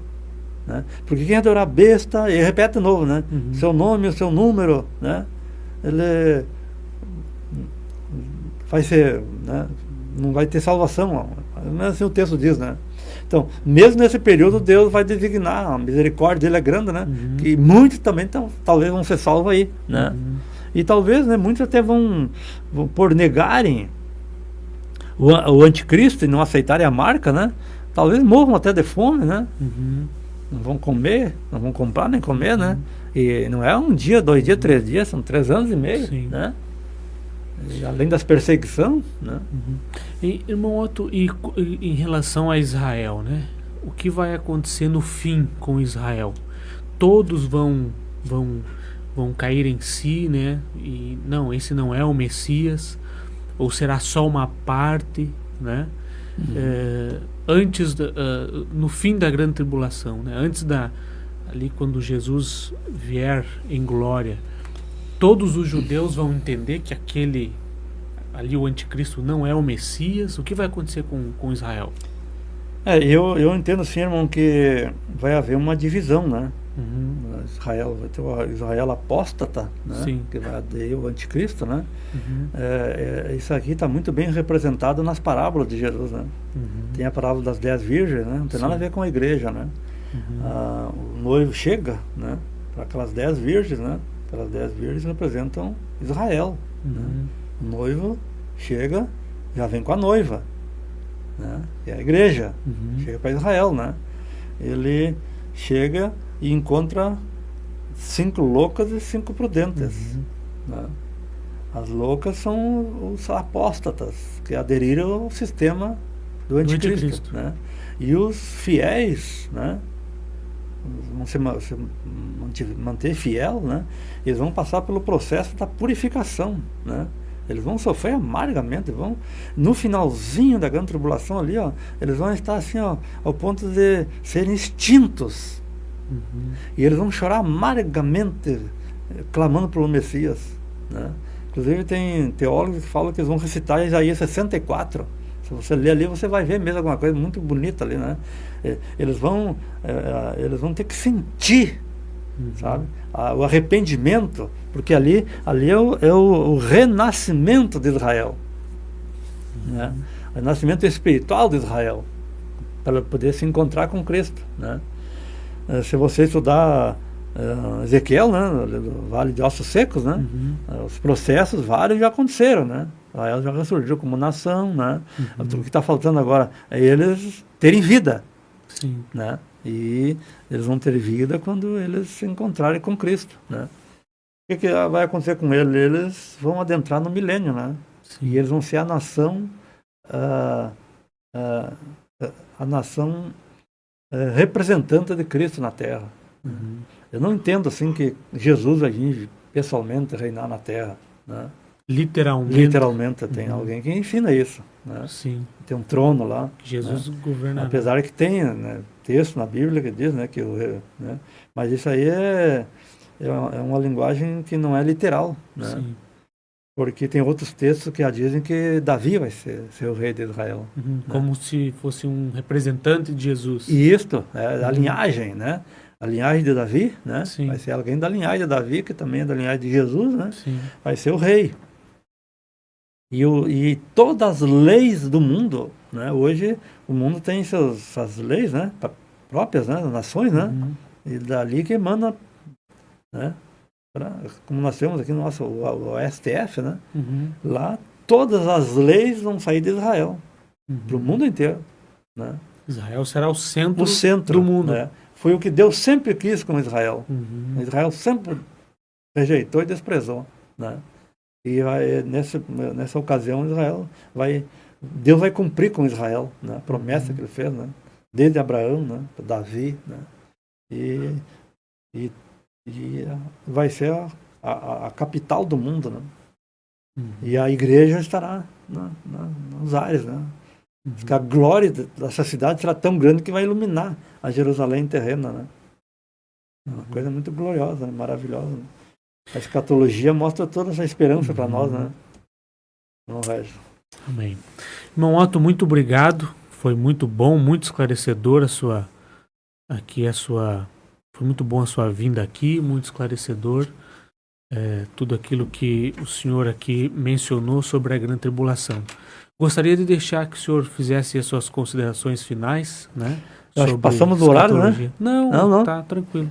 Né? Porque quem adorar a besta, ele repete de novo, né? Seu nome, o seu número, né? Ele vai ser, né? Não vai ter salvação. Não é assim o texto diz, né? Então, mesmo nesse período, Deus vai designar, a misericórdia dele é grande, né? Que muitos também talvez vão ser salvos aí, né? E talvez, né, muitos até vão por negarem o anticristo e não aceitarem a marca, né? Talvez morram até de fome, né? Não vão comer, não vão comprar nem comer, né? E não é 1 dia, 2 dias, 3 dias, são 3 anos e meio, né? E além das perseguições, né? E, irmão Otto, e em relação a Israel, né? O que vai acontecer no fim com Israel? Todos vão cair em si, né? E não, esse não é o Messias, ou será só uma parte, né? No fim da grande tribulação, né? Ali quando Jesus vier em glória, todos os judeus vão entender que ali o anticristo não é o Messias. O que vai acontecer com Israel? Eu entendo sim, irmão, que vai haver uma divisão, né? Israel, vai ter o Israel apóstata, né? Sim. Que vai aderir o anticristo, né? Uhum. Isso aqui está muito bem representado nas parábolas de Jesus, né? Uhum. Tem a parábola das 10 virgens, né? Não tem nada a Sim. ver com a igreja, né? Uhum. O noivo chega, né? Para aquelas 10 virgens, né? Aquelas 10 virgens representam Israel, né? Uhum. O noivo chega, já vem com a noiva, né? Que é a igreja, Uhum. chega para Israel, né? Ele chega e encontra 5 loucas e 5 prudentes, Uhum. né? As loucas são os apóstatas que aderiram ao sistema do anticristo, né? E os fiéis, né? Vão se manter fiel, né? Eles vão passar pelo processo da purificação, né? Eles vão sofrer amargamente, vão no finalzinho da grande tribulação ali, ó, eles vão estar assim, ó, ao ponto de serem extintos. Uhum. E eles vão chorar amargamente, clamando pelo Messias, né? Inclusive tem teólogos que falam que eles vão recitar Isaías 64. Se você ler ali, você vai ver mesmo alguma coisa muito bonita ali, né? Eles vão ter que sentir, sabe? O arrependimento, porque ali é o renascimento de Israel, né? O renascimento espiritual de Israel, para poder se encontrar com Cristo, né? Se você estudar Ezequiel, né, no Vale de Ossos Secos, né? Os processos vários já aconteceram, né? Israel já ressurgiu como nação, né? O que está faltando agora é eles terem vida. Sim. Né? E eles vão ter vida quando eles se encontrarem com Cristo, né? O que vai acontecer com eles? Eles vão adentrar no milênio, né? Sim. E eles vão ser a nação representante de Cristo na Terra. Uhum. Eu não entendo assim que Jesus vai vir pessoalmente reinar na Terra, né? Literalmente tem alguém que ensina isso, né? Sim. Tem um trono lá, Jesus, né? governa. Apesar que tem, né, texto na Bíblia que diz, né, né? Mas isso aí é uma linguagem que não é literal, né? Sim. Porque tem outros textos que já dizem que Davi vai ser o rei de Israel. Uhum. Né? Como se fosse um representante de Jesus. E isto é a linhagem, né? A linhagem de Davi, né? Sim. Vai ser alguém da linhagem de Davi, que também é da linhagem de Jesus, né? Sim. Vai ser o rei. E todas as leis do mundo, né? Hoje o mundo tem suas leis, né? Próprias, né? Nações, né? E dali que emana, né? Como nós temos aqui no nosso o STF, né? Lá todas as leis vão sair de Israel para o mundo inteiro, né? Israel será o centro do mundo, né? Foi o que Deus sempre quis com Israel. Israel sempre rejeitou e desprezou, né? E nessa ocasião Deus vai cumprir com Israel, né? A promessa que ele fez, né? Desde Abraão, né? Davi, né? E vai ser a capital do mundo, né? E a igreja estará nos ares, né? Porque a glória dessa cidade será tão grande que vai iluminar a Jerusalém terrena, né? Uma coisa muito gloriosa, né? Maravilhosa, né? A escatologia mostra toda essa esperança para nós, né? Não, Regis. Amém. Irmão Otto, muito obrigado. Foi muito bom, muito esclarecedor foi muito bom a sua vinda aqui, muito esclarecedor. Tudo aquilo que o senhor aqui mencionou sobre a grande tribulação. Gostaria de deixar que o senhor fizesse as suas considerações finais, né? Passamos do horário, né? Não, tá tranquilo.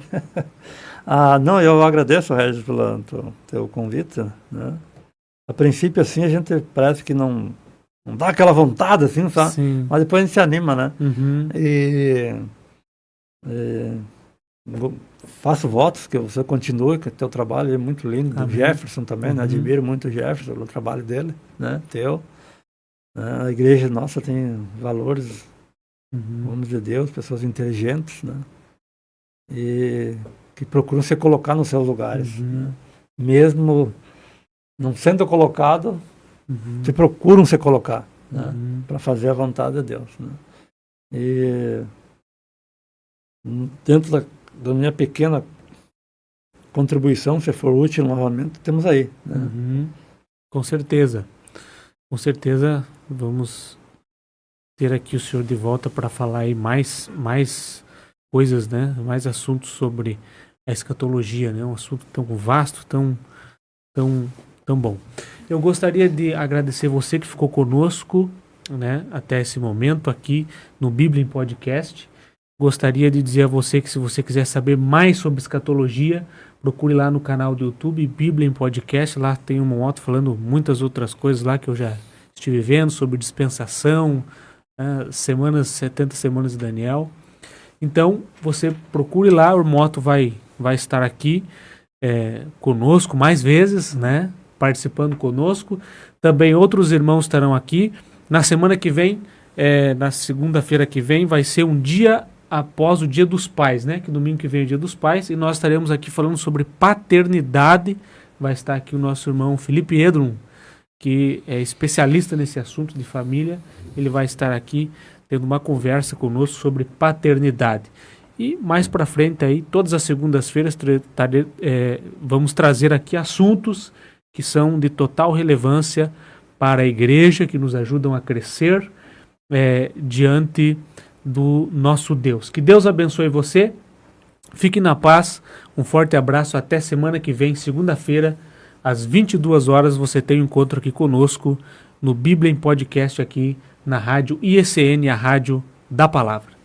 Não, eu agradeço, Regis, pelo teu convite, né? A princípio, assim, a gente parece que não dá aquela vontade, assim, sabe? Sim. Mas depois a gente se anima, né? Faço votos que você continue, que o teu trabalho é muito lindo. Do Jefferson também, né? Admiro muito o Jefferson, o trabalho dele, né? Teu. A igreja nossa tem valores, homens de Deus, pessoas inteligentes, né? E que procuram se colocar nos seus lugares, né? Mesmo não sendo colocado, se procuram se colocar, né? Para fazer a vontade de Deus, né? E dentro da minha pequena contribuição, se for útil novamente, temos aí, né? Com certeza vamos ter aqui o senhor de volta para falar aí mais coisas, né? Mais assuntos sobre a escatologia, né? Um assunto tão vasto, tão bom. Eu gostaria de agradecer você que ficou conosco, né, até esse momento aqui no Bíblia em Podcast. Gostaria de dizer a você que se você quiser saber mais sobre escatologia, procure lá no canal do YouTube Bíblia em Podcast. Lá tem uma moto falando muitas outras coisas lá que eu já estive vendo sobre dispensação, 70 semanas de Daniel. Então você procure lá, o Moto vai estar aqui conosco mais vezes, né, participando conosco. Também outros irmãos estarão aqui. Na semana que vem, na segunda-feira que vem, vai ser um dia após o Dia dos Pais, né? Que domingo que vem é o Dia dos Pais, e nós estaremos aqui falando sobre paternidade. Vai estar aqui o nosso irmão Felipe Edrum, que é especialista nesse assunto de família. Ele vai estar aqui tendo uma conversa conosco sobre paternidade. E mais para frente aí, todas as segundas-feiras vamos trazer aqui assuntos que são de total relevância para a igreja, que nos ajudam a crescer diante do nosso Deus. Que Deus abençoe você. Fique na paz. Um forte abraço. Até semana que vem, segunda-feira, às 22 horas, você tem um encontro aqui conosco no Bíblia em Podcast, aqui na Rádio IECN, a Rádio da Palavra.